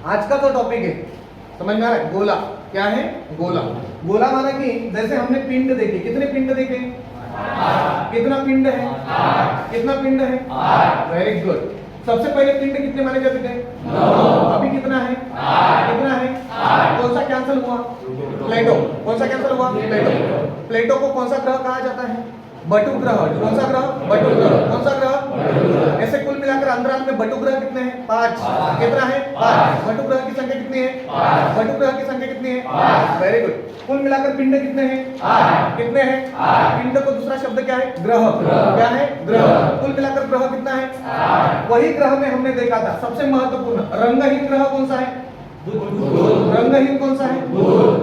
आज का जो टॉपिक है समझ में आ रहा है, गोला। क्या है? गोला। गोला माना कि जैसे हमने पिंड देखे, कितने पिंड देखे? कितना पिंड है? कितना पिंड है? Very good. सबसे पहले पिंड कितने माने जाते थे? अभी कितना है? कितना है? कौन सा कैंसिल हुआ? प्लेटो। कौन सा कैंसिल हुआ? प्लेटो। प्लेटो को कौन सा ग्रह कहा जाता है? बटु ग्रह। कौन सा ग्रह? बटु ग्रह। कौन सा ग्रह? ऐसे कुल मिलाकर अंतराल में बटु ग्रह कितने हैं? 5। कितना है? 5। बटु ग्रह की संख्या कितनी है? बटु ग्रह की संख्या कितनी है? Very good. कुल मिलाकर पिंड कितने हैं? कितने हैं? पिंड को दूसरा शब्द क्या है? ग्रह। क्या है? ग्रह। कुल मिलाकर ग्रह कितना है? वही ग्रह में हमने देखा था सबसे महत्वपूर्ण रंगहीन ग्रह कौन सा है? रंगहीन कौन सा है?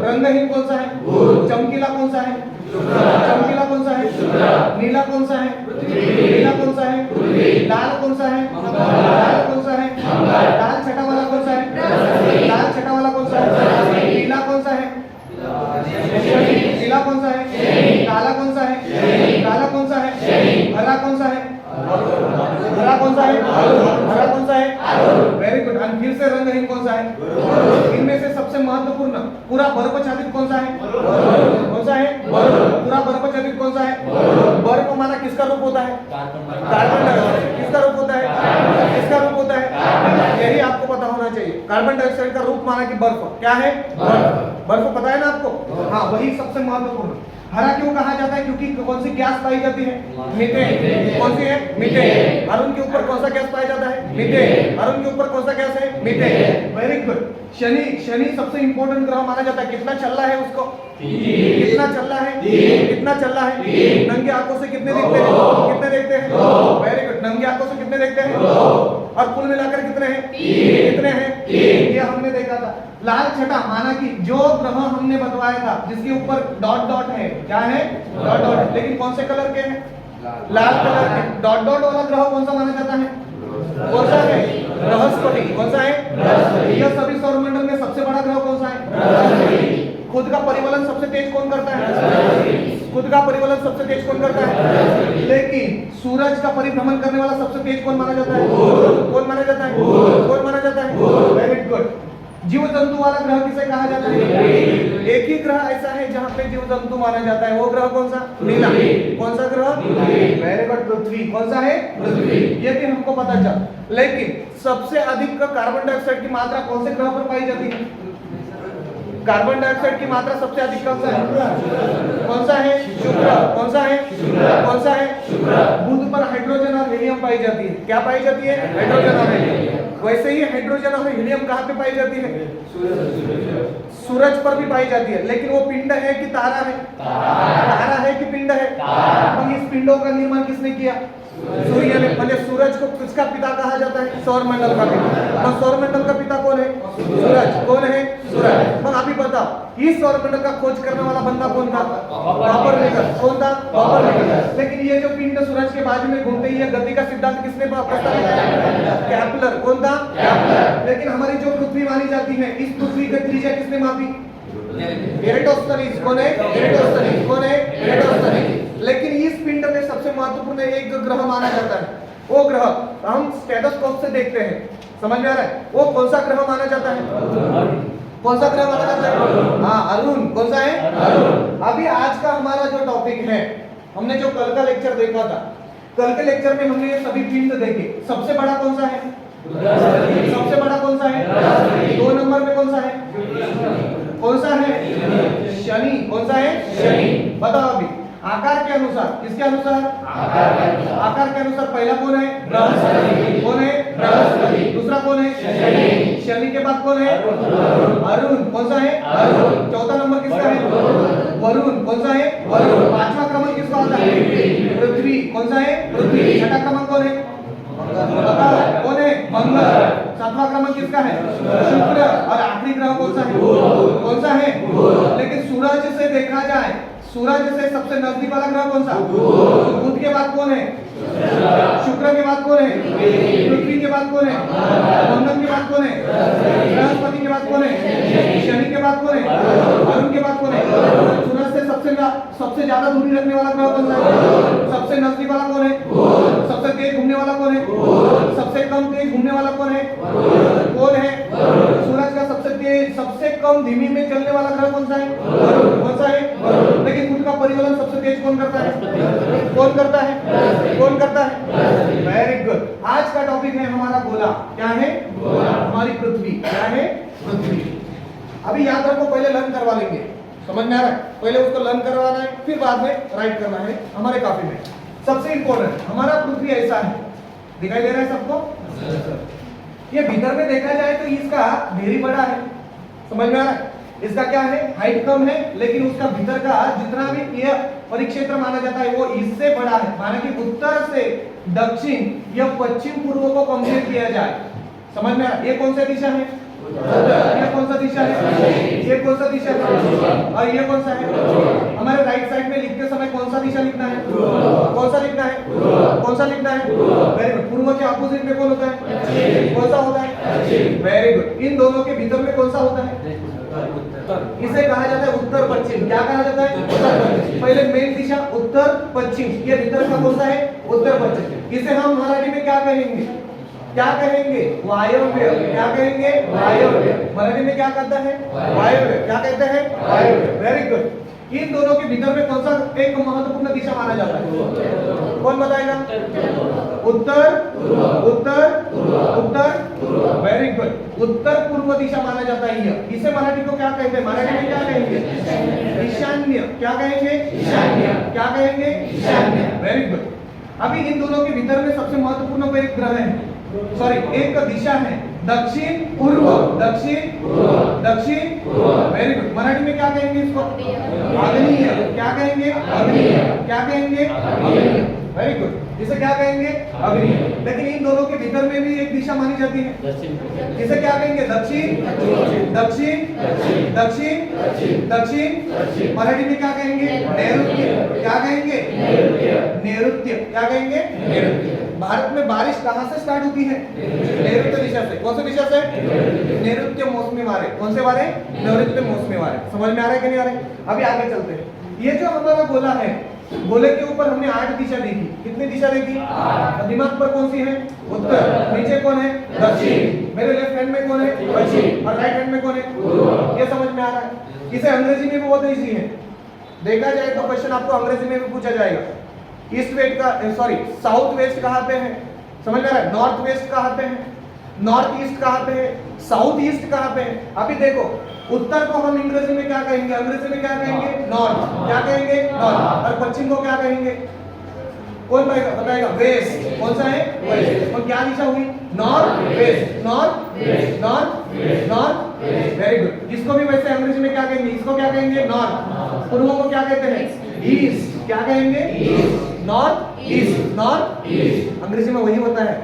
रंगहीन कौन सा है? चमकीला कौन सा है? चमकीला कौन सा है? नीला कौन सा है? नीला कौन सा है? लाल कौन सा है? लाल कौन सा है? लाल छटा वाला कौन सा है? लाल छटा वाला कौन सा है? नीला कौन सा है? नीला कौन सा है? काला कौन सा है? काला कौन सा है? हरा कौन सा है? हरा कौन सा है? हरा कौन सा है? Very good. और फिर से रंगहीन कौन सा है? इनमें से सबसे महत्वपूर्ण पूरा बर्फाच्छादित कौन सा है? कौन सा है? पूरा बर्फाच्छादित कौन सा है? बर्फ माना किसका रूप होता है? Carbon dioxide. किसका रूप होता है? किसका रूप होता है? यही आपको पता होना चाहिए। कार्बन डाइऑक्साइड का रूप माना कि बर्फ। क्या है? बर्फ पता है ना आपको? हाँ, वही सबसे महत्वपूर्ण। हरा क्यों कहा जाता है? क्योंकि कौन सी गैस पाई जाती है? मीथेन। कौन सी है? मीथेन। अरुण के ऊपर कौन सा गैस पाया जाता है? मीथेन। अरुण के ऊपर कौन सा गैस है? Methane. Very good. Shani. Shani सबसे इंपॉर्टेंट ग्रह माना जाता है। कितना चल रहा है उसको? कितना चल रहा है? कितना चल रहा है? नंगे आंखों से कितने देखते हैं? कितने देखते हैं? Very good. नंगे आंखों से कितने देखते हैं? और कुल मिलाकर कितने हैं? कितने हैं? ये हमने देखा था। लाल छटा माना कि जो ग्रह हमने बतवाया था जिसके ऊपर डॉट डॉट है, क्या है? डॉट डॉट है, लेकिन कौन से कलर के हैं? लाल कलर के। डॉट डॉट वाला ग्रह कौन सा माना जाता है? कौन सा है? बृहस्पति। कौन सा है? यह सभी सौरमंडल में सबसे बड़ा ग्रह कौन सा है? खुद का परिवलन सबसे तेज कौन करता है? खुद का परिवलन सबसे तेज कौन करता है? लेकिन सूरज का परिभ्रमण करने वाला सबसे तेज कौन माना जाता है? कौन माना जाता है? कौन माना जाता है? Very good. जीव जंतु वाला ग्रह किसे कहा जाता है? एक ही ग्रह ऐसा है जहाँ पे जीव जंतु माना जाता है। वो ग्रह कौन सा? नीला। कौन सा ग्रह? Very good. पृथ्वी। कौन सा है? पृथ्वी। ये भी हमको पता चल। लेकिन सबसे अधिक कार्बन डाइऑक्साइड की मात्रा कौन से ग्रह पर पाई जाती है? कार्बन डाइऑक्साइड की मात्रा सबसे अधिक कौन सा है? कौन सा है? शुक्र। कौन सा है? कौन सा है? बुध पर हाइड्रोजन और हीलियम पाई जाती है। क्या पाई जाती है? हाइड्रोजन और हीलियम। वैसे ही हाइड्रोजन और हीलियम कहाँ पे पाई जाती है? सूरज पर भी पाई जाती है। लेकिन वो पिंड है कि तारा है? तारा है कि पिंड है? तो इस पिंडों का निर्माण किसने किया? सूर्य ने। मतलब सूरज को किसका पिता कहा जाता है? सौरमंडल का पिता। और सौरमंडल का पिता कौन है? सूरज। कौन है? सूरज। अब अभी बताओ, इस सौरमंडल का खोज करने वाला बंदा कौन था? कोपरनिकस। कौन था? कोपरनिकस। लेकिन ये जो पिंड सूरज के बाजू में घूमते हैं, गति का सिद्धांत किसने प्रस्तावित किया? केपलर। कौन था? केपलर। लेकिन हमारी जो पृथ्वी मानी जाती है, इस पृथ्वी की त्रिज्या किसने मापी? एरेटोस्थनीज। कौन है? एरेटोस्थनीज। कौन है? एरेटोस्थनीज। लेकिन इस पिंड में सबसे महत्वपूर्ण एक ग्रह माना जाता है। वो ग्रह हम स्टेथोस्कोप से देखते हैं। समझ में आ रहा है? वो कौन सा ग्रह माना जाता है? कौन सा ग्रह माना जाता है? हाँ, अरुण। कौन सा है? अरुण। अभी आज का हमारा जो टॉपिक है, हमने जो कल का लेक्चर देखा था, कल के लेक्चर में हमने ये सभी पिंड देखे। सबसे बड़ा कौन सा है? सबसे बड़ा कौन सा है? 2 नंबर में कौन सा है? कौन सा है? शनि। कौन सा है? शनि। बताओ अभी आकार के अनुसार, किसके अनुसार? आकार के अनुसार पहला कौन है? बृहस्पति। कौन है? बृहस्पति। दूसरा कौन है? शनि। शनि के बाद कौन है? अरुण। कौन सा है? अरुण। चौथा नंबर किसका है? वरुण। कौन सा है? वरुण। पांचवा क्रमांक किसका आता है? पृथ्वी। कौन सा है? पृथ्वी। छठा क्रमांक कौन है? कौन है? मंगल। सातवां क्रमांक किसका है? शुक्र। और आखिरी ग्रह कौन सा है? कौन सा है? लेकिन सूरज से देखा जाए, सूरज से सबसे नजदीक वाला ग्रह कौन सा? बुध के बाद कौन है? शुक्र के बाद कौन है? पृथ्वी के बाद कौन है? मंगल के बाद कौन है? बृहस्पति के बाद कौन है? शनि के बाद कौन है? अरुण के बाद कौन है? सूरज से सबसे ज्यादा दूरी रखने वाला ग्रह कौन सा है? सबसे नजदीक वाला कौन है? सबसे तेज घूमने वाला कौन है? सबसे कम तेज घूमने वाला कौन है? कौन है? सूरज का सबसे कम धीमी में चलने वाला ग्रह कौन सा है? कौन सा है? लेकिन उनका परिवलन सबसे तेज कौन करता है? कौन करता है? कौन करता है? Very good. आज का टॉपिक है हमारा गोला। क्या है? हमारी पृथ्वी। क्या है? पृथ्वी। अभी याद रखो, पहले लर्न करवा लेंगे, समझ में आ रहा है? पहले उसको लर्न करवाना है, फिर बाद में राइट करना है हमारे कॉपी में। सबसे इंपॉर्टेंट, हमारा पृथ्वी ऐसा है, दिखाई दे रहा है सबको? ये भीतर में देखा जाए तो इसका ढेरी बड़ा है, समझ में आ रहा है? इसका क्या है? हाइट कम है, लेकिन उसका भीतर का जितना भी ये परिक्षेत्र माना जाता है वो इससे बड़ा है। माना कि उत्तर से दक्षिण या पश्चिम पूर्व को कंपेयर किया जाए, समझ में आ रहा है? ये कौन सा दिशा है? ये कौन सा दिशा है? ये कौन सा दिशा है? और ये कौन सा है? हमारे राइट साइड में लिखते समय कौन सा दिशा लिखना है? कौन सा लिखना है? कौन सा लिखना है? Very good. पूर्व के ऑपोजिट में कौन होता है? कौन सा होता है? Very good. इन दोनों के भीतर में कौन सा होता है? इसे कहा जाता है उत्तर पश्चिम। क्या कहा जाता है? उत्तर पश्चिम। पहले मेन दिशा उत्तर पश्चिम, ये भीतर का कौन सा है? उत्तर पश्चिम। इसे हम मराठी में क्या कहेंगे? क्या कहेंगे? वायव्य। क्या कहेंगे? वायव्य। मराठी में क्या कहता है? वायव्य। क्या कहते हैं? वायव्य। Very good. इन दोनों के भीतर में कौन सा एक महत्वपूर्ण दिशा माना जाता है? कौन बताएगा? उत्तर, उत्तर, उत्तर। Very good. उत्तर पूर्व दिशा माना जाता है ये। इसे मराठी को क्या कहते हैं? मराठी में क्या कहेंगे? ईशान्य। क्या कहेंगे? ईशान्य। क्या कहेंगे? ईशान्य। Very good. अभी इन दोनों के भीतर में सबसे महत्वपूर्ण एक ग्रह है, सॉरी एक दिशा है, दक्षिण पूर्व। दक्षिण दक्षिण। Very good. मराठी में क्या कहेंगे इसको? आग्नेय। क्या कहेंगे? आग्नेय। क्या कहेंगे? आग्नेय। Very good. इसे क्या कहेंगे? आग्नेय। लेकिन इन दोनों के भीतर में भी एक दिशा मानी जाती है, इसे क्या कहेंगे? दक्षिण दक्षिण दक्षिण दक्षिण। मराठी में क्या कहेंगे? नैऋत्य। क्या कहेंगे? नैऋत्य। क्या कहेंगे? नैऋत्य। भारत में बारिश कहां से स्टार्ट होती है? नैऋत्य दिशा से। कौन सी दिशा से? नैऋत्य मौसमी वारे। कौन से वारे? नैऋत्य मौसमी वारे। समझ में आ रहा है कि नहीं आ रहा है? अभी आगे चलते हैं। ये जो हमारा गोला है, गोले के ऊपर हमने 8 दिशा देखी। कितनी दिशा देखी? दिमाग पर कौन सी है? उत्तर। नीचे कौन है? दक्षिण। मेरे लेफ्ट हैंड में कौन है? पश्चिम। और राइट हैंड में कौन है? ये समझ में आ रहा है? इसे अंग्रेजी में भी बहुत इजी है, देखा जाए तो क्वेश्चन आपको अंग्रेजी में भी पूछा जाएगा। ईस्ट वेस्ट का, सॉरी साउथ वेस्ट कहाँ पे है? समझ में आ रहा है? नॉर्थ वेस्ट कहाँ पे है? नॉर्थ ईस्ट कहाँ पे है? साउथ ईस्ट कहाँ पे है? अभी देखो, उत्तर को हम अंग्रेजी में क्या कहेंगे? अंग्रेजी में क्या कहेंगे? नॉर्थ। क्या कहेंगे? नॉर्थ। और पश्चिम को क्या कहेंगे? कौन बताएगा? वेस्ट। कौन सा है? वेस्ट। और क्या दिशा हुई? North west. North west. North west. North west. Very good. इसको भी वैसे अंग्रेजी में क्या कहेंगे? इसको क्या कहेंगे? नॉर्थ। पूर्व को क्या कहते हैं? ईस्ट। क्या कहेंगे? North east. North east. अंग्रेजी में वही होता है,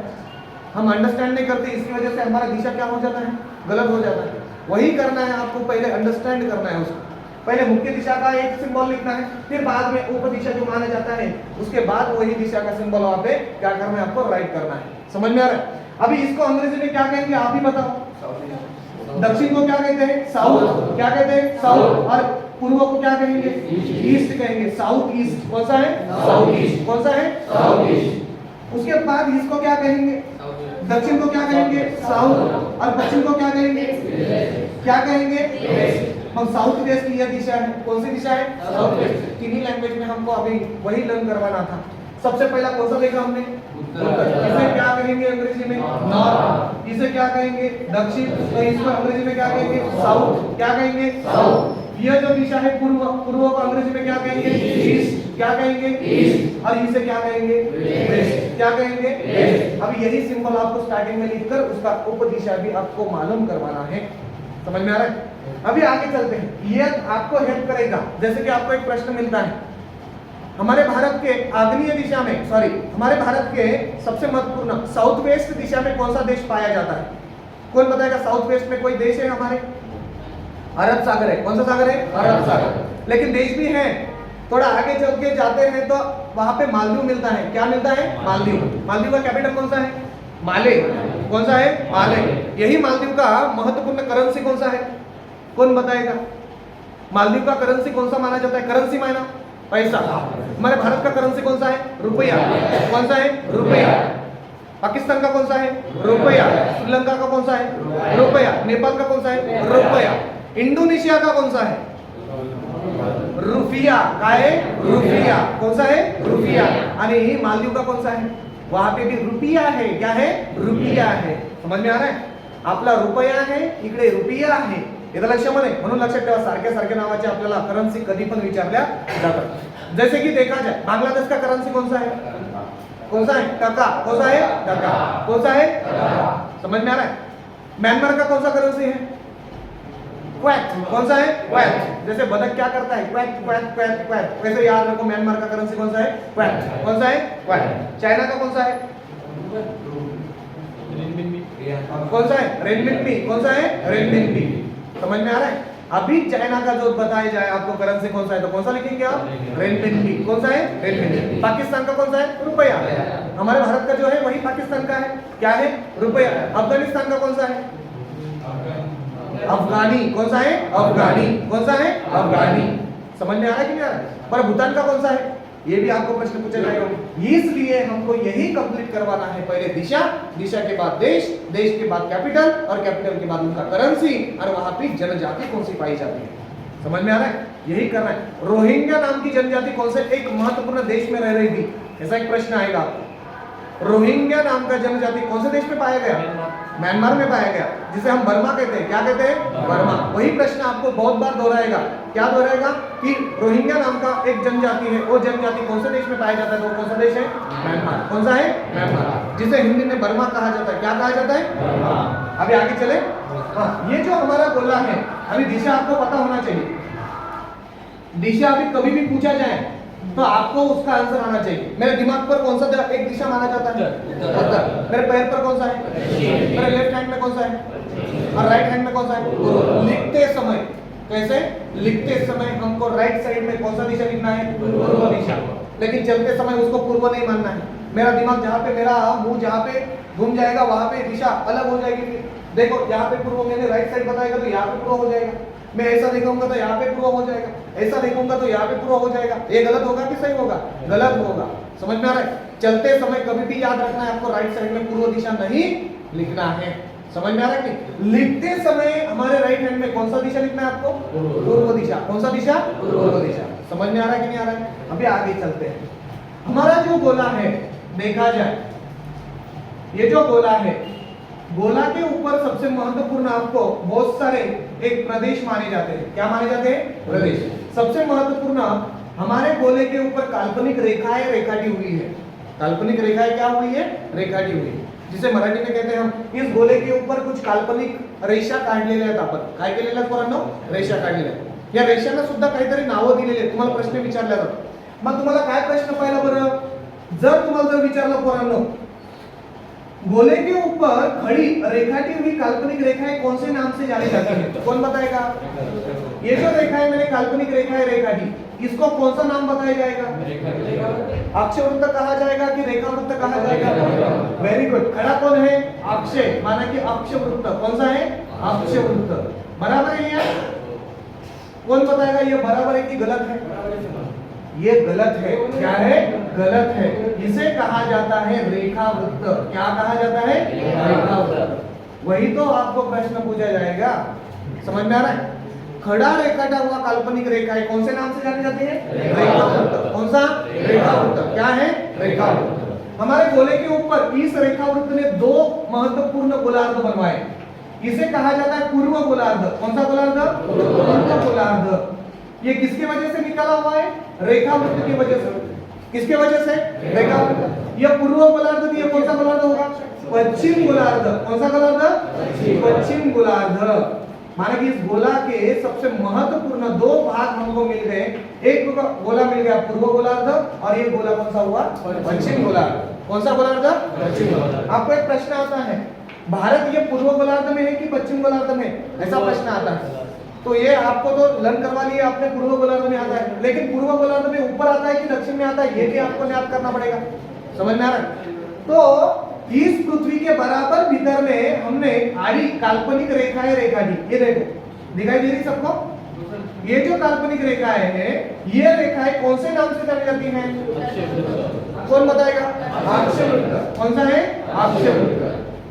हम अंडरस्टैंड नहीं करते, इसकी वजह से हमारा दिशा क्या हो जाता है? गलत हो जाता है। वही करना है आपको, पहले अंडरस्टैंड करना है उसको। पहले मुख्य दिशा का एक सिंबल लिखना है, फिर बाद में उप दिशा जो माना जाता है उसके बाद वही दिशा का सिंबल वहां पे क्या करना है? आपको राइट करना है। समझ में आ रहा है? अभी इसको अंग्रेजी में क्या कहेंगे? आप ही बताओ। दक्षिण को क्या कहते हैं? साउथ। क्या कहते हैं? साउथ। और पूर्व को क्या कहेंगे? ईस्ट कहेंगे। South east. कौन सा है? South east. कौन सा है? South east. उसके बाद इसको क्या कहेंगे? दक्षिण को क्या कहेंगे? साउथ। और पश्चिम को क्या कहेंगे? क्या कहेंगे? वेस्ट। हम साउथ वेस्ट की यह दिशा है। कौन सी दिशा है? South west. किन्हीं लैंग्वेज में हमको अभी वही लर्न करवाना था। सबसे पहला कौन सा देखा हमने? उत्तर। इसे क्या कहेंगे अंग्रेजी में? नॉर्थ। इसे क्या कहेंगे? दक्षिण। तो इसको अंग्रेजी में क्या कहेंगे? साउथ। क्या कहेंगे? साउथ। यह जो दिशा है पूर्व, पूर्व को अंग्रेजी में क्या कहेंगे? ईस्ट। क्या कहेंगे? ईस्ट। और इसे क्या कहेंगे? वेस्ट। क्या कहेंगे? वेस्ट। अब यही सिंबल आपको स्टार्टिंग में लिखकर उसका उप दिशा भी आपको मालूम करवाना है। समझ में आ रहा है? अभी आगे चलते हैं। यह आपको हेल्प करेगा, जैसे कि आपको एक प्रश्न मिलता है, हमारे भारत के आग्नेय दिशा में, सॉरी हमारे भारत के सबसे महत्वपूर्ण साउथ वेस्ट दिशा में कौन सा देश पाया जाता है? कौन बताएगा? साउथ वेस्ट में कोई देश है हमारे? अरब सागर है। कौन सा सागर है? अरब सागर। लेकिन देश भी है, थोड़ा आगे चल के जाते हैं तो वहां पे मालदीव मिलता है। क्या मिलता है? मालदीव। मालदीव का कैपिटल कौन सा है? माले। कौन सा है? माले। यही मालदीव का महत्वपूर्ण करेंसी कौन सा है? कौन बताएगा? मालदीव का करेंसी कौन सा माना जाता है? करेंसी मायना पैसा। हमारे भारत का करेंसी कौन सा है? रुपया। कौन सा है? रुपया। पाकिस्तान का कौन सा है? रुपया। श्रीलंका का कौन सा है? रुपया। नेपाल का कौन सा है? रुपया। इंडोनेशिया का कौन सा है? रुपया। का है? रुपया। कौन सा है? रुपया। आणि मालदीव का कौन सा है? वहां पे भी रुपया है। क्या है? रुपया है। समझ में आ रहा है? आपला रुपया आहे, इकडे रुपया आहे. इथं लक्षामध्ये, म्हणून लक्षात ठेवा सारख्या सारख्या नावाचे आपल्याला करन्सी कधी पण विचारल्या जातात. जैसे की देखा जाए बांग्लादेश का करन्सी कौन सा है? कौन सा है? टका. कौन सा है? टका. कौन सा है? समझ में आ रहा है? म्यांमार का कौन सा करेंसी है? क्वैट. कौन सा है? क्वैट. जैसे बतख क्या करता है? Quite quite quite quite. वैसे याद रखो म्यांमार का करेंसी कौन सा है? क्वैट. कौन सा है? क्वैट. चाइना का कौन सा है? कौन सा है? रेनमिनपी. कौन सा है? रेनमिनपी. समझ में आ रहा है? अभी चाइना का जो बताया जाए आपको करेंसी कौन सा है तो कौन सा लिखेंगे आप? रेनमिनपी. कौन सा है? रेनमिनपी. पाकिस्तान का कौन सा है? रुपया. हमारे भारत का जो है वही पाकिस्तान का है. क्या है? रुपया. अफगानिस्तान का कौन सा है? अफगानी. कौन सा है? अफगानी. कौन सा है? अफगानी. समझ में आ रहा है कि नहीं आ रहा है? पर भूटान का कौन सा है? ये भी आपको प्रश्न पूछा जाएगा. इसलिए हमको यही कंप्लीट करवाना है. पहले दिशा, दिशा के बाद देश, देश के बाद कैपिटल और कैपिटल के बाद उनका करेंसी और वहां पे जनजाति कौन सी पाई जाती है. समझ में आ रहा है? यही करना है. रोहिंग्या नाम की जनजाति कौन से एक महत्वपूर्ण देश में रह रही थी? ऐसा एक प्रश्न आएगा. रोहिंग्या नाम का जनजाति कौन से देश में पाया गया? म्यांमार में पाया गया, जिसे हम बर्मा कहते हैं. क्या कहते हैं? बर्मा. वही प्रश्न आपको बहुत बार दोहराएगा. क्या दोहराएगा? कि रोहिंग्या नाम का एक जनजाति है, वो जनजाति कौन से देश में पाया जाता है? तो कौन सा देश है? म्यांमार. कौन सा है? म्यांमार. जिसे हिंदी में बर्मा कहा जाता है. क्या कहा जाता है? अभी आगे चले. हाँ, ये जो हमारा गोला है, अभी दिशा आपको पता होना चाहिए. दिशा अभी कभी भी पूछा जाए तो आपको उसका आंसर आना चाहिए. मेरे दिमाग पर कौन सा एक दिशा माना जाता है? उत्तर. मेरे पैर पर कौन सा है? मेरे लेफ्ट हैंड में कौन सा है? और राइट हैंड में कौन सा है? लिखते समय कैसे? लिखते समय हमको राइट साइड में कौन सा दिशा लिखना है? पूर्व दिशा. लेकिन चलते समय उसको पूर्व नहीं मानना है. मेरा दिमाग जहाँ पे, मेरा मुंह जहाँ पे घूम जाएगा वहां पे दिशा अलग हो जाएगी. देखो यहाँ पे पूर्व, मैंने राइट साइड बताएगा तो यहाँ पे पूर्व हो जाएगा. मैं ऐसा देखूंगा तो यहाँ पे पूर्व हो जाएगा. ऐसा देखूंगा तो यहाँ पे पूर्व हो जाएगा. ये गलत होगा कि सही होगा? गलत होगा. समझ में आ रहा है? चलते समय कभी भी याद रखना है आपको राइट साइड में पूर्व दिशा नहीं लिखना है. समझ में आ रहा है कि लिखते समय हमारे राइट हैंड में कौन सा दिशा लिखना है आपको? पूर्व दिशा. कौन सा दिशा? पूर्व दिशा. समझ में आ रहा है कि नहीं आ रहा है? अभी आगे चलते हैं. हमारा जो गोला है, देखा जाए ये जो गोला है, गोला के ऊपर सबसे महत्वपूर्ण आपको बहुत सारे एक प्रदेश माने जाते हैं. क्या माने जाते हैं? प्रदेश. सबसे महत्वपूर्ण हमारे गोले के ऊपर काल्पनिक रेखाएं रेखाटी हुई है. काल्पनिक रेखाएं क्या हुई है? रेखाटी हुई है. जिसे मराठी में कहते हैं हम, इस गोले के ऊपर कुछ काल्पनिक रेषा काढलेल्या आहेत. आपण काय केलेल्या आहेत पोरांनो? रेषा काढलेल्या आहेत. या रेषांना सुद्धा काहीतरी नावं दिलेली आहेत. तुम्हाला प्रश्न विचारला जातो. मग तुम्हाला काय प्रश्न पाहिला बरं? जर तुम्हाला जर विचारलं पोरांनो, गोले के ऊपर खड़ी रेखाटी हुई काल्पनिक रेखाएं कौन से नाम से जानी जाती है? कौन बताएगा? ये जो रेखाएं मैंने काल्पनिक रेखाएं रेखाटी, इसको कौन सा नाम बताया जाएगा? अक्षवृत्त कहा जाएगा कि रेखावृत्त कहा जाएगा? Very good. खड़ा कौन है? अक्षय. माना कि अक्षवृत्त. कौन सा है? अक्षवृत्त. बराबर है ये? कौन बताएगा ये बराबर है कि गलत है? ये गलत है. क्या है? गलत है. इसे कहा जाता है रेखावृत्त. क्या कहा जाता है? रेखावृत्त. वही तो आपको प्रश्न पूछा जाएगा. समझ में आ रहा है? खड़ा रेखाटा हुआ काल्पनिक रेखा है, कौन से नाम से जानी जाती है? रेखावृत्त. कौन सा? रेखावृत्त. क्या है? रेखावृत्त. हमारे गोले के ऊपर इस रेखावृत्त ने दो महत्वपूर्ण गोलार्ध बनवाए. इसे कहा जाता है पूर्व गोलार्ध. कौन सा गोलार्ध? पूर्व गोलार्ध. ये किसके वजह से निकाला हुआ है? रेखावृत्त की वजह से. किसके वजह से? रेखावृत्त. यह पूर्व गोलार्ध भी, कौन सा गोलार्ध होगा? पश्चिम गोलार्ध. कौन सा गोलार्ध? पश्चिम गोलार्ध. माना कि इस गोला के सबसे महत्वपूर्ण दो भाग हमको मिल गए. एक गोला मिल गया पूर्व गोलार्ध और ये गोला कौन सा हुआ? पश्चिम गोलार्ध. कौन सा गोलार्ध? पश्चिम गोलार्ध. आपको एक प्रश्न आता है, भारत ये पूर्व गोलार्ध में है कि पश्चिम गोलार्ध में? ऐसा प्रश्न आता है. तो ये आपको तो लर्न करवा लिया आपने, पूर्व गोलार्ध में आता है. लेकिन पूर्व गोलार्ध में ऊपर आता है कि दक्षिण में आता है, ये भी आपको याद करना पड़ेगा. समझ में आ रहा है? तो इस पृथ्वी के बराबर भीतर में हमने आड़ी काल्पनिक रेखाएं रेखा दी. ये देखो, दिखाई दे रही सबको? ये जो काल्पनिक रेखाएं हैं, ये रेखाएं कौन से नाम से जानी जाती हैं? कौन बताएगा? अक्षवृत्त। कौन सा है? अक्षवृत्त।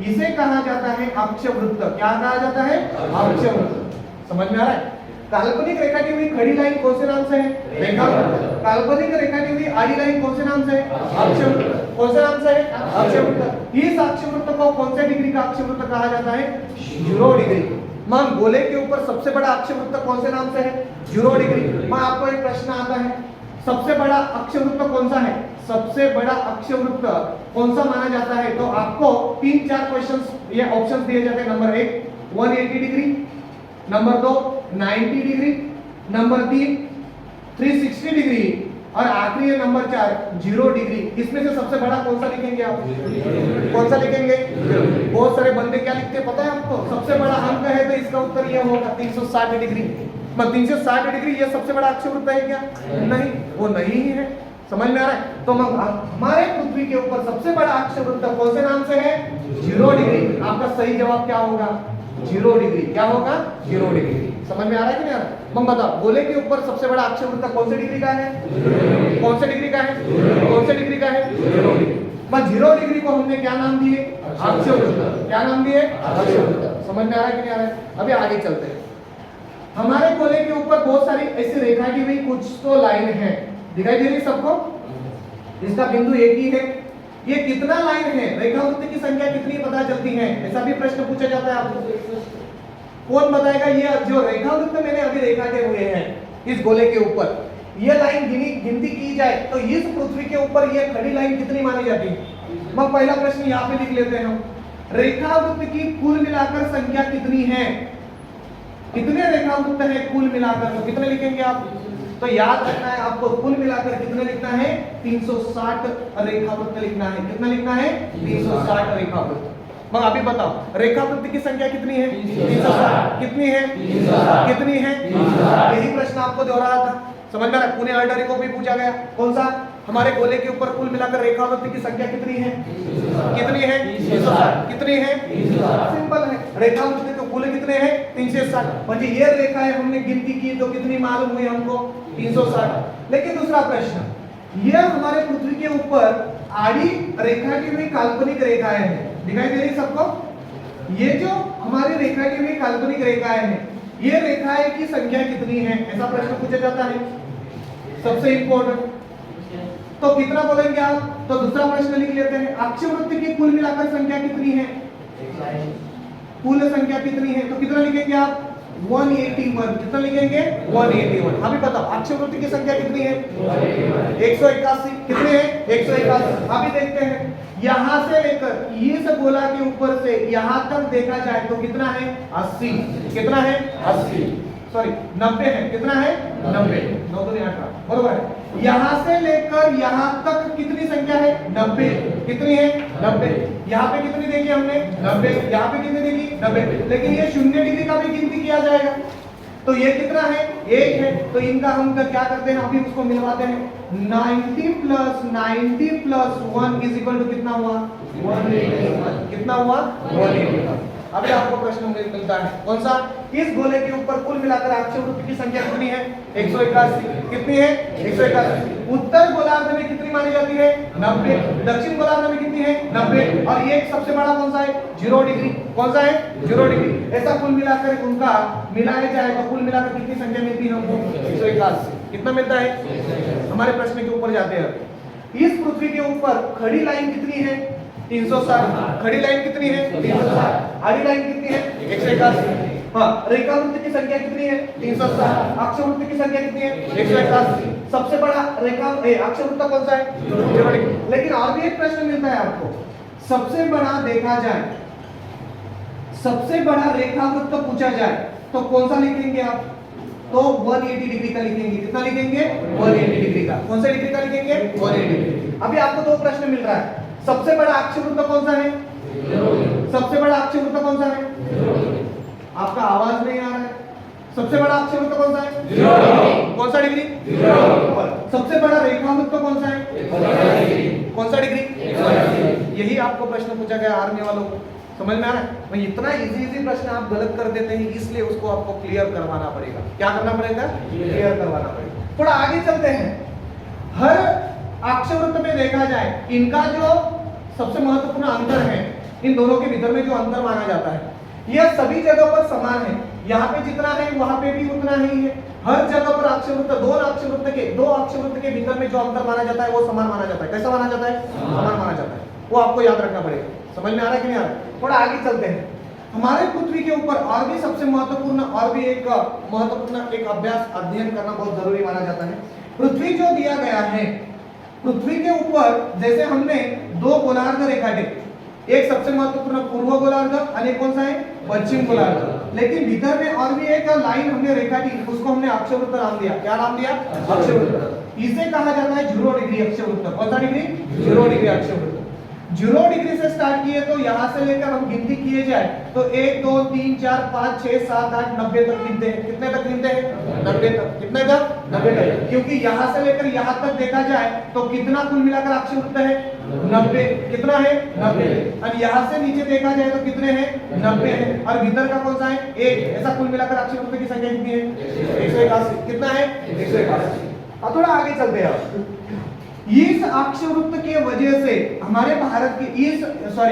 इसे कहा जाता है अक्षवृत्त। क्या कहा जाता है? अक्षवृत्त। समझ में आ रहा है? काल्पनिक रेखा की हुई खड़ी लाइन कौन से नाम से है? रेखावृत्त। काल्पनिक रेखा की हुई आड़ी लाइन कौन से नाम से है? अक्षवृत्त। कौन से नाम से है? अक्षवृत्त। इस अक्षवृत्त को कौन से डिग्री का अक्षवृत्त कहा जाता है? 0 डिग्री। मान गोले के ऊपर सबसे बड़ा अक्षवृत्त कौन से नाम से है? 0 डिग्री। मान आपको एक प्रश्न आता है, सबसे बड़ा अक्षवृत्त कौन सा है? सबसे बड़ा अक्षवृत्त कौन सा माना जाता है? तो आपको 3-4 क्वेश्चंस ये ऑप्शंस दिए जाते हैं। Number 1 180 degree, number 2 90 degree, number 3 360 degree और आखिरी है नंबर 4 0 डिग्री। इसमें से सबसे बड़ा कौन सा लिखेंगे आप? कौन सा लिखेंगे? बहुत सारे बंदे क्या लिखते हैं पता है आपको? सबसे बड़ा अंक है तो इसका उत्तर ये होगा 360 डिग्री। 360 डिग्री ये सबसे बड़ा अक्षवृत्त है क्या? नहीं, वो नहीं ही है। समझ में आ रहा है? तो हमारे पृथ्वी के ऊपर सबसे बड़ा अक्षवृत्त कौन से नाम से है? 0 डिग्री। आपका सही जवाब क्या होगा? 0 डिग्री। क्या होगा? 0 डिग्री। समझ में आ रहा है कि नहीं आ रहा है? हम बताओ, गोले के ऊपर सबसे बड़ा अक्षवृत्त कौन से डिग्री का है? कौन से डिग्री का है? कौन से डिग्री का है? 0 डिग्री। बस 0 डिग्री को हमने क्या नाम दिए? अक्षवृत्त। क्या नाम दिए? अक्षवृत्त। समझ में आ रहा है कि नहीं आ रहा है? अभी आगे चलते हैं। हमारे गोले के ऊपर बहुत सारी ऐसी रेखा की हुई कुछ तो लाइन है, दिखाई दे रही सबको? इसका बिंदु एक ही है। ये कितना लाइन है? रेखावृत्त की संख्या कितनी पता चलती है? ऐसा भी प्रश्न पूछा जाता है आपको। कौन बताएगा? ये जो रेखावृत्त मैंने अभी रेखाटे हुए हैं इस गोले के ऊपर, ये लाइन गिनती की जाए तो इस पृथ्वी के ऊपर ये खड़ी लाइन कितनी मानी जाती है? मैं पहला प्रश्न यहाँ पे लिख लेते हैं हम। रेखावृत्त की कुल मिलाकर संख्या कितनी है? कितने रेखावृत्त है कुल मिलाकर? तो कितने लिखेंगे आप? तो याद रखना है आपको, कुल मिलाकर कितने लिखना है? 360 रेखावृत्त लिखना है। कितना लिखना है? 360 रेखावृत्त। मगर अभी बताओ, रेखावृत्त की संख्या कितनी है? 360। कितनी है? 360। कितनी है? 360। यही प्रश्न आपको दोहराया था। समझ में आ रहा है? पुणे आर्डरी को भी पूछा गया। कौन सा? हमारे गोले के ऊपर कुल मिलाकर रेखावृत्त की संख्या कितनी है? कितनी है? 360। कितनी है? 360। सिंपल है। रेखावृत्त के कुल कितने हैं? 360। म्हणजे ये रेखाएं हमने गिनती की तो कितनी मालूम हुई हमको? 360। लेकिन दूसरा प्रश्न, ये हमारे पृथ्वी के ऊपर आड़ी रेखा की हुई काल्पनिक रेखाएं हैं, दिखाई दे रही सबको? ये जो हमारी रेखा की हुई काल्पनिक रेखाएं हैं, ये रेखाएं की संख्या कितनी है? ऐसा प्रश्न पूछा जाता है। सबसे इंपॉर्टेंट। तो कितना बोलेंगे आप? तो दूसरा प्रश्न लिख लेते हैं। अक्षवृत्त की कुल मिलाकर संख्या कितनी है? कुल संख्या कितनी है? तो कितना लिखेंगे आप? 181। कितना लिखेंगे? 181। अभी बताओ, अक्षवृत्त की संख्या कितनी है? 181। कितने हैं? 181। अभी देखते हैं, यहां से लेकर इस गोला के ऊपर से यहां तक देखा जाए तो कितना है? 80। कितना है? 80। सॉरी 90 है। कितना है? 90। 9 दूनी 18। बरोबर है। यहां से लेकर यहां तक कितनी संख्या है? 90। कितनी है? 90। यहाँ पे कितनी देखी हमने? 90। यहाँ पे कितनी देखी? 90। लेकिन ये 0 डिग्री का भी गिनती किया जाएगा तो ये कितना है? 1 है। तो इनका हम क्या करते हैं? अभी उसको मिलवाते हैं। 90 + 90 + 1 = कितना हुआ? 181। कितना हुआ? 181। अभी आपको प्रश्न मिलता है कौन सा? इस गोले के ऊपर कुल मिलाकर अक्षवृत्त की संख्या कितनी है? 181। कितनी है? 181। उत्तर गोलार्ध में कितनी मानी जाती है? 90। दक्षिण गोलार्ध में कितनी है? 90। और ये सबसे बड़ा कौन सा है? 0 डिग्री। कौन सा है? 0 डिग्री। ऐसा कुल मिलाकर उनका मिलाया जाए तो कुल मिलाकर कितनी संख्या मिलती है हमको? 181। कितना मिलता है? हमारे प्रश्न के ऊपर जाते हैं। इस पृथ्वी के ऊपर खड़ी लाइन कितनी है? 360। खड़ी लाइन कितनी है? 360। आड़ी लाइन कितनी है? 181। हाँ, रेखावृत्त की संख्या कितनी है? 360। अक्षवृत्त की संख्या कितनी है? 181। सबसे बड़ा अक्षवृत्त कौन सा है? लेकिन और भी एक प्रश्न मिलता है आपको, सबसे बड़ा देखा जाए, सबसे बड़ा रेखावृत्त पूछा जाए तो कौन सा लिखेंगे आप? तो 180 डिग्री का लिखेंगे। कितना लिखेंगे? 180 डिग्री का। कौन सा डिग्री का लिखेंगे? 180 डिग्री। अभी आपको 2 प्रश्न मिल रहा है। सबसे बड़ा अक्षवृत्त कौन सा है? सबसे बड़ा अक्षवृत्त कौन सा है? आपका आवाज नहीं आ रहा है। सबसे बड़ा अक्षवृत्त कौन सा है? 0। कौन सा डिग्री? 0। सबसे बड़ा रेखावृत्त कौन सा है? कौन सा डिग्री? यही आपको प्रश्न पूछा गया आर्मी वालों को। समझ में आ रहा है? मैं इतना इजी प्रश्न आप गलत कर देते हैं, इसलिए उसको आपको क्लियर करवाना पड़ेगा। क्या करना पड़ेगा? क्लियर करवाना पड़ेगा। थोड़ा आगे चलते हैं। हर अक्षवृत्त में देखा जाए, इनका जो सबसे महत्वपूर्ण अंतर है, इन दोनों के भीतर में जो अंतर माना जाता है, यह सभी जगह पर समान है। यहाँ पे जितना है वहां पे भी उतना ही है। हर जगह पर अक्षवृत्त, दो अक्षवृत्त के भीतर में जो अंतर माना जाता है वो समान माना जाता है। कैसा माना जाता है? समान माना जाता है। वो आपको याद रखना पड़ेगा। समझ में आ रहा है कि नहीं आ रहा है? थोड़ा आगे चलते हैं। हमारे पृथ्वी के ऊपर और भी सबसे महत्वपूर्ण एक अभ्यास अध्ययन करना बहुत जरूरी माना जाता है। पृथ्वी जो दिया गया है, पृथ्वी के ऊपर जैसे हमने दो गोलार्ध रेखाटे, एक सबसे महत्वपूर्ण पूर्व गोलार्ध और एक कौन सा है? पश्चिम गोलार्ध। लेकिन भीतर में और भी एक लाइन हमने रेखाटी, उसको हमने अक्षवृत्त नाम दिया। क्या नाम दिया? अक्षवृत्त। इसे कहा जाता है 0 डिग्री अक्षवृत्त। कौन सा डिग्री? 0 डिग्री अक्षवृत्त। 0 डिग्री से स्टार्ट किए तो यहां से लेकर हम गिनती किए जाए तो 1 2 3 4 5 6 7 8 90 तक गिनते हैं। कितने तक गिनते हैं? 90 तक। कितने तक? 90 तक। क्योंकि यहां से लेकर यहां तक देखा जाए तो कितना कुल मिलाकर अक्षवृत्त है? 90। कितना है? 90। और यहां से नीचे देखा जाए तो कितने हैं? 90 है। और भीतर का कौन सा है? 1। ऐसा कुल मिलाकर अक्षवृत्त की संख्या कितनी है? 181। कितना है? 181। अब थोड़ा आगे चलते हैं। इस अक्षवृत्त के वजह से हमारे भारत की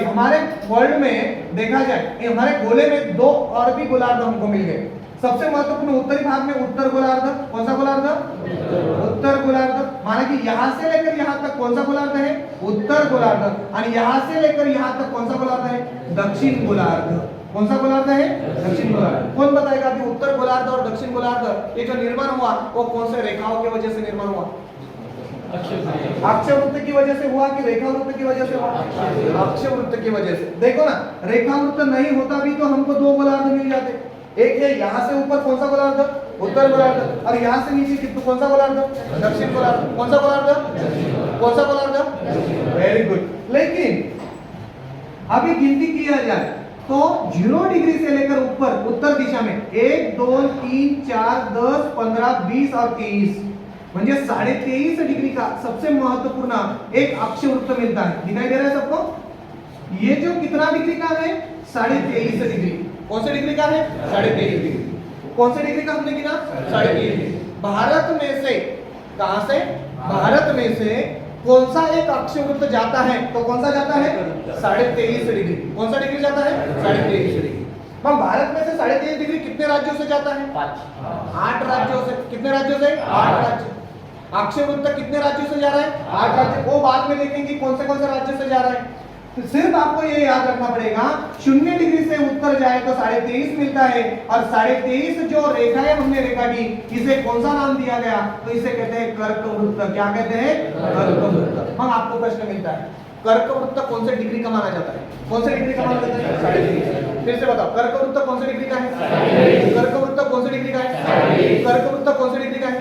हमारे वर्ल्ड में देखा जाए, हमारे गोले में दो और भी गोलार्ध हमको मिल गए। सबसे महत्वपूर्ण उत्तरी भाग में उत्तर गोलार्ध। कौन सा गोलार्ध? उत्तर गोलार्ध। माना कि यहां से लेकर यहां तक कौन सा गोलार्ध है? उत्तर गोलार्ध। और यहां से लेकर यहां तक कौन सा गोलार्ध है? दक्षिण गोलार्ध। कौन सा गोलार्ध है? दक्षिण गोलार्ध। कौन बताएगा कि उत्तर गोलार्ध और दक्षिण गोलार्ध ये जो निर्माण हुआ वो कौन से रेखाओं की वजह से निर्माण हुआ? अक्षवृत्त की वजह से हुआ कि रेखावृत्त की वजह से हुआ? अक्षवृत्त की वजह से। देखो ना, रेखावृत्त नहीं होता भी तो हमको दो गोलार्ध मिल जाते। एक है यहाँ से ऊपर कौन सा गोलार्ध? उत्तर गोलार्ध। और यहाँ से नीचे कितना कौन सा गोलार्ध? दक्षिण गोलार्ध। कौन सा गोलार्ध? कौन सा गोलार्ध? Very good. लेकिन अभी गिनती किया जाए तो 0 डिग्री से लेकर ऊपर उत्तर दिशा में 1 2 3 4 10 15 20 और 23 म्हणजे 23.5 डिग्री का सबसे महत्वपूर्ण एक अक्षवृत्त मिलता है। दिखाई दे रहा है सबको? ये जो कितना डिग्री का है? 23.5 डिग्री। कौन से डिग्री का है? 23.5 डिग्री। कौन से डिग्री का हमने गिना? 23.5 डिग्री। भारत में से, कहां से? भारत में से कौन सा एक अक्षवृत्त जाता है? तो कौन सा जाता है? 23.5 डिग्री। कौन सा डिग्री जाता है? 23.5 डिग्री। हम भारत में से 23.5 डिग्री कितने राज्यों से जाता है? 8 राज्यों से। कितने राज्यों से? 8 राज्य। अक्षवृत्त कितने राज्यों से जा रहा है? 8 राज्य। वो बाद में देखेंगे कौन से राज्य से जा रहा है। तो सिर्फ आपको ये याद रखना पड़ेगा, 0 डिग्री से उत्तर जाए तो 23.5 मिलता है। और 23.5 जो रेखाएं हमने रेखा की, इसे कौन सा नाम दिया गया? तो इसे कहते हैं कर्कवृत्त। क्या कहते हैं? कर्कवृत्त। हम आपको प्रश्न मिलता है, कर्कवृत्त कौन से डिग्री का माना जाता है? कौन से डिग्री का माना जाता है? 23.5। फिर से बताओ, कर्कवृत्त कौन से डिग्री का है? कर्कवृत्त कौन से डिग्री का है? कर्कवृत्त कौन से डिग्री का है?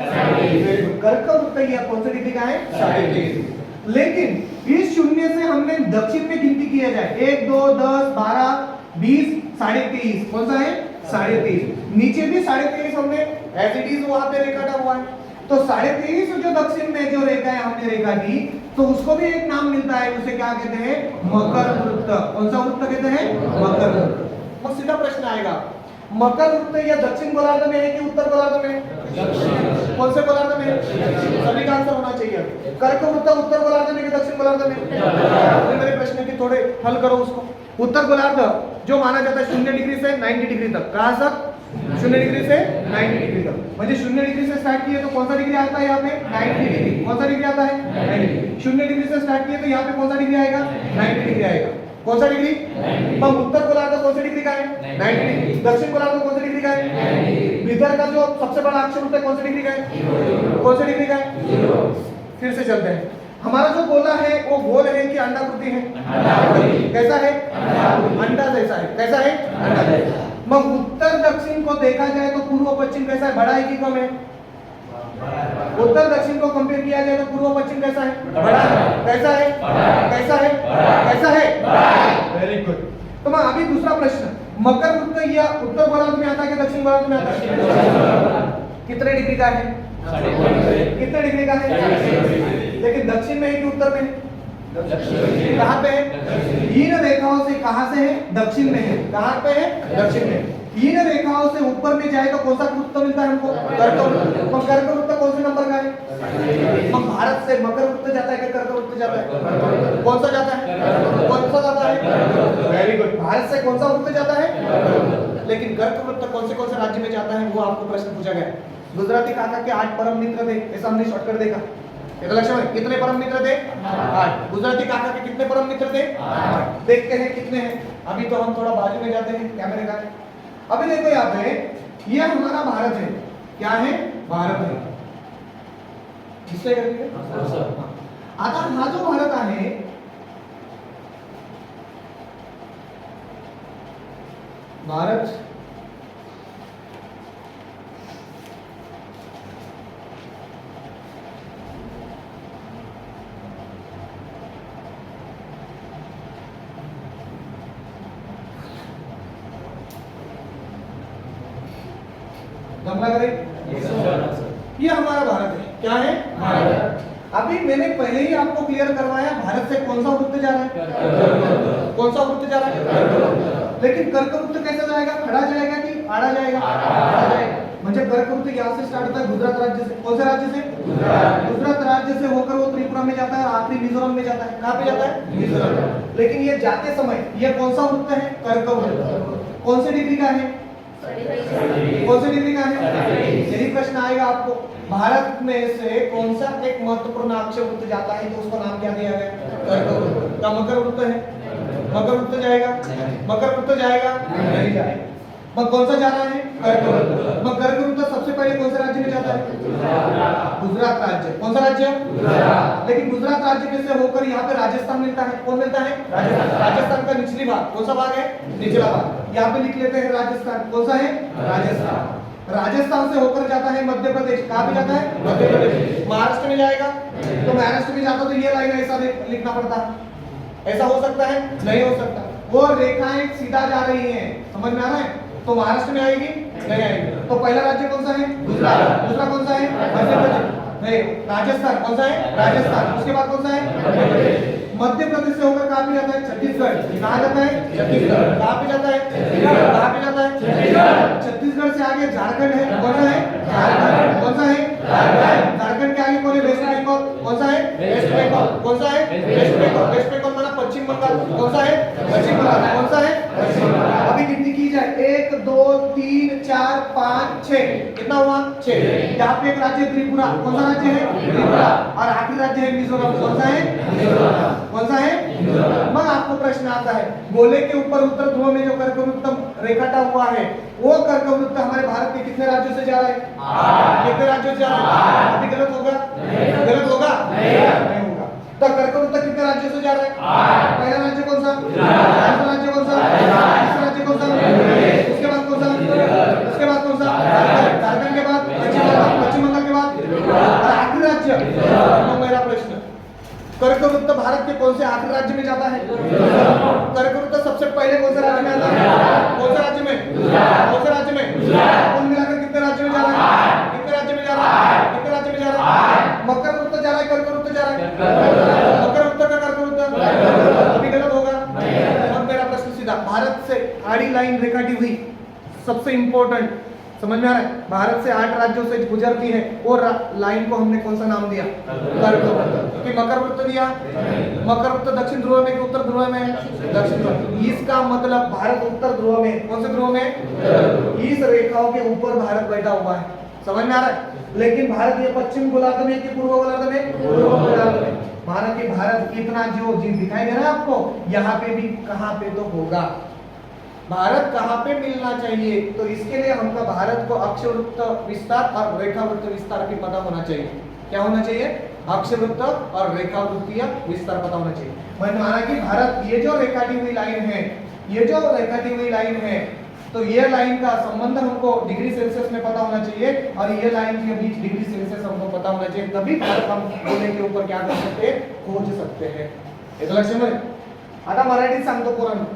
कर्कवृत्त यह कौन से डिग्री का है? 23.5। लेकिन इस 0 से हमने दक्षिण में गिनती किया जाए 1 2 10 12 20 23.5। कौन सा है? 23.5। नीचे भी 23.5 हमने एज इट इज वहां पे रेखा हुआ है। तो 23.5 जो दक्षिण में जो रेखा है हमने रेखा की, तो उसको भी एक नाम मिलता है। उसे क्या कहते हैं? मकर वृत्त। कौन सा वृत्त कहते हैं? मकर वृत्त। अब सीधा प्रश्न आएगा, मकर वृत्त या दक्षिण गोलार्ध में है कि उत्तर गोलार्ध में? कौन से गोलार्ध में? सभी का आंसर होना चाहिए। कर्कवृत्त उत्तर गोलार्ध में कि दक्षिण गोलार्ध में? मेरे प्रश्न की थोड़े हल करो उसको। उत्तर गोलार्ध जो माना जाता है 0 डिग्री से 90 डिग्री तक। कहां तक? 0 डिग्री से 90 डिग्री तक। म्हणजे 0 डिग्री से स्टार्ट किए तो कौन सा डिग्री आता है यहाँ पे? 90 डिग्री। कौन सा डिग्री आता है? 90 डिग्री। 0 डिग्री से स्टार्ट किए तो यहाँ पे कौन सा डिग्री आएगा? 90 डिग्री आएगा। कौन सा डिग्री? हम उत्तर गोलार्ध कौन सा डिग्री का है? 90 डिग्री। दक्षिण गोलार्ध कौन सा डिग्री का है? भीतर का जो सबसे बड़ा अक्षवृत्त है कौन सा डिग्री का है? कौन सा डिग्री का है? फिर से चलते हैं। हमारा जो गोला है वो गोल है कि अंडाकृति है? कैसा है? अंडा जैसा है। कैसा है? अंडा जैसा। मग उत्तर दक्षिण को देखा जाए तो पूर्व पश्चिम कैसा है? बड़ा है कि कम है? उत्तर दक्षिण को कंपेयर किया जाए तो पूर्व पश्चिम कैसा है? बड़ा है। कैसा है? कैसा है? कैसा है? Very good. तो मैं अभी दूसरा प्रश्न, मकर वृत्त या उत्तर गोलार्ध में आता है कि दक्षिण गोलार्ध में आता है? कितने डिग्री का है? कितने डिग्री का है? लेकिन दक्षिण में है कि उत्तर में? कहाँ पे है? इन रेखाओं से कहाँ से है? दक्षिण में है। कहाँ पे है? दक्षिण में। इन रेखाओं से ऊपर में जाए तो कौन सा वृत्त मिलता है हमको? कर्क वृत्त कौन से नंबर का है? हम भारत से मकर वृत्त जाता है कि कर्क वृत्त जाता है? कौन सा जाता है? कौन सा जाता है? Very good. भारत से कौन सा वृत्त जाता है? लेकिन कर्क वृत्त कौन से राज्य में जाता है वो आपको प्रश्न पूछा गया। गुजराती काका के 8 परम मित्र थे, ऐसा हमने शॉर्टकट देखा। लक्ष्य में कितने परम मित्र थे? 8। गुजराती काका के कितने परम मित्र थे? 8। देखते हैं कितने हैं। अभी तो हम थोड़ा बाजू में जाते हैं कैमरे का। अभी देखो यहाँ पे ये हमारा भारत है। क्या है? भारत है। आता हा जो भारत आहे भारत गमला करें। ये हमारा भारत है। क्या है? भारत। अभी मैंने पहले ही आपको क्लियर करवाया भारत से कौन सा वृत्त जा रहा है? कौन सा वृत्त जा रहा है? लेकिन कर्क वृत्त कैसे जाएगा? खड़ा जाएगा कि आड़ा जाएगा? आड़ा जाएगा। म्हणजे कर्क वृत्त यहाँ से स्टार्ट होता है गुजरात राज्य से। कौन से राज्य से? गुजरात राज्य से होकर वो त्रिपुरा में जाता है और आखिरी मिजोरम में जाता है। कहाँ पे जाता है? मिजोरम। लेकिन ये जाते समय ये कौन सा वृत्त है? कर्क वृत्त। कौन से डिग्री का है? कौन सी डिग्री का है? यही प्रश्न आएगा आपको। भारत में से कौन सा एक महत्वपूर्ण अक्षय वृत्त जाता है तो उसका नाम क्या दिया गया? कर्क वृत्त। क्या मकर वृत्त है? मकर वृत्त जाएगा? मकर वृत्त जाएगा? नहीं जाएगा। मग कौन सा जा रहा है? कर्क वृत्त। मग कर्क वृत्त सबसे पहले कौन से राज्य में जाता है? गुजरात राज्य। कौन सा राज्य? गुजरात। लेकिन गुजरात राज्य में से होकर यहाँ पे राजस्थान मिलता है। कौन मिलता है? राजस्थान। राजस्थान का निचली भाग कौन सा भाग है? निचला भाग। यहाँ पे लिख लेते हैं राजस्थान। कौन सा है? राजस्थान। राजस्थान से होकर जाता है मध्य प्रदेश। कहाँ पे जाता है? मध्य प्रदेश। महाराष्ट्र में जाएगा तो महाराष्ट्र में जाता तो ये लाइन ऐसा लिखना पड़ता। ऐसा हो सकता है? नहीं हो सकता। वो रेखाएं सीधा जा रही हैं। समझ में आ रहा है? तो महाराष्ट्र में आएगी? नहीं आएगी। तो पहला राज्य कौन सा है? गुजरात। दूसरा कौन सा है? मध्य प्रदेश। नहीं, राजस्थान। कौन सा है? राजस्थान। उसके बाद कौन सा है? मध्य प्रदेश। मध्य प्रदेश से होकर कहाँ पे जाता है? छत्तीसगढ़। कहाँ जाता है? छत्तीसगढ़। कहाँ पे जाता है? कहाँ पे जाता है? छत्तीसगढ़ से आगे झारखंड है। कौन सा है? झारखंड। कौन सा है? झारखंड के आगे कौन है? वेस्ट बंगाल। कौन सा है? वेस्ट बंगाल। कौन सा है? वेस्ट बंगाल। वेस्ट बंगाल माना पश्चिम बंगाल। कौन सा है? पश्चिम बंगाल। कौन सा है? पश्चिम बंगाल। अभी गिनती की जाए 1 2 3 4 5 6 कितना हुआ? 6। यहाँ पे एक राज्य त्रिपुरा। कौन सा राज्य है? त्रिपुरा। और आखिरी राज्य है मिजोरम। कौन सा है? मिजोरम। कौन सा है? मग आपको प्रश्न आता है गोले के ऊपर उत्तर ध्रुव में जो कर्कवृत्त रेखाटा हुआ है वो कर्कवृत्त हमारे भारत के कितने राज्यों से जा रहा है? कितने राज्यों से जा रहा है? अभी गलत होगा? गलत होगा? नहीं होगा। तो कर्कवृत्त कितने राज्यों से जा रहा है? पहला राज्य कौन सा? दूसरा राज्य कौन सा? तीसरा राज्य कौन सा? उसके बाद कौन सा? उसके बाद कौन सा? झारखंड के बाद पश्चिम बंगाल के बाद और आखिरी राज्य। मेरा प्रश्न कर्कवृत्त भारत के कौन से आखिरी राज्य में जाता है? कर्कवृत्त सबसे पहले कौन से राज्य में आता है? कौन से राज्य में? कौन से राज्य में? कुल मिलाकर कितने राज्य में जा रहा है? कितने राज्य में जा रहा है? कितने राज्य में जा रहा है? मकर वृत्त जा रहा है? कर्कवृत्त जा रहा है? मकर वृत्त का कर्कवृत्त अभी गलत होगा। अब मेरा प्रश्न सीधा भारत से आड़ी लाइन रेखाटी हुई सबसे इंपॉर्टेंट समझ में आ रहा है? भारत से 8 राज्यों से गुजरती है और लाइन को हमने कौन सा नाम दिया? कर्कवृत्त। कि मकर वृत्त दिया। मकर वृत्त दक्षिण ध्रुव में कि उत्तर ध्रुव में? दक्षिण ध्रुव। इसका मतलब भारत उत्तर ध्रुव में। कौन से ध्रुव में? इस रेखाओं के ऊपर भारत बैठा हुआ है। समझ में आ रहा है? लेकिन भारत ये पश्चिम गोलार्ध में कि पूर्व गोलार्ध में? पूर्व गोलार्ध में। भारत की भारत इतना जो दिखाई दे रहा है आपको यहाँ पे भी कहाँ पे तो होगा। भारत कहाँ पे मिलना चाहिए? तो इसके लिए हमका भारत को अक्षवृत्त विस्तार और रेखावृत्त विस्तार की पता होना चाहिए। क्या होना चाहिए? अक्षवृत्त और रेखावृत्तीय विस्तार पता होना चाहिए। मैंने माना कि भारत ये जो रेखाटी हुई लाइन है, ये जो रेखाटी हुई लाइन है, तो ये लाइन का संबंध हमको डिग्री सेल्सियस में पता होना चाहिए और ये लाइन के बीच डिग्री सेल्सियस हमको पता होना चाहिए। तभी भारत हम गोले के ऊपर क्या कर सकते हैं? खोज सकते हैं। येतं लक्षामध्ये? आता मराठीत सांगतो पोरांनो,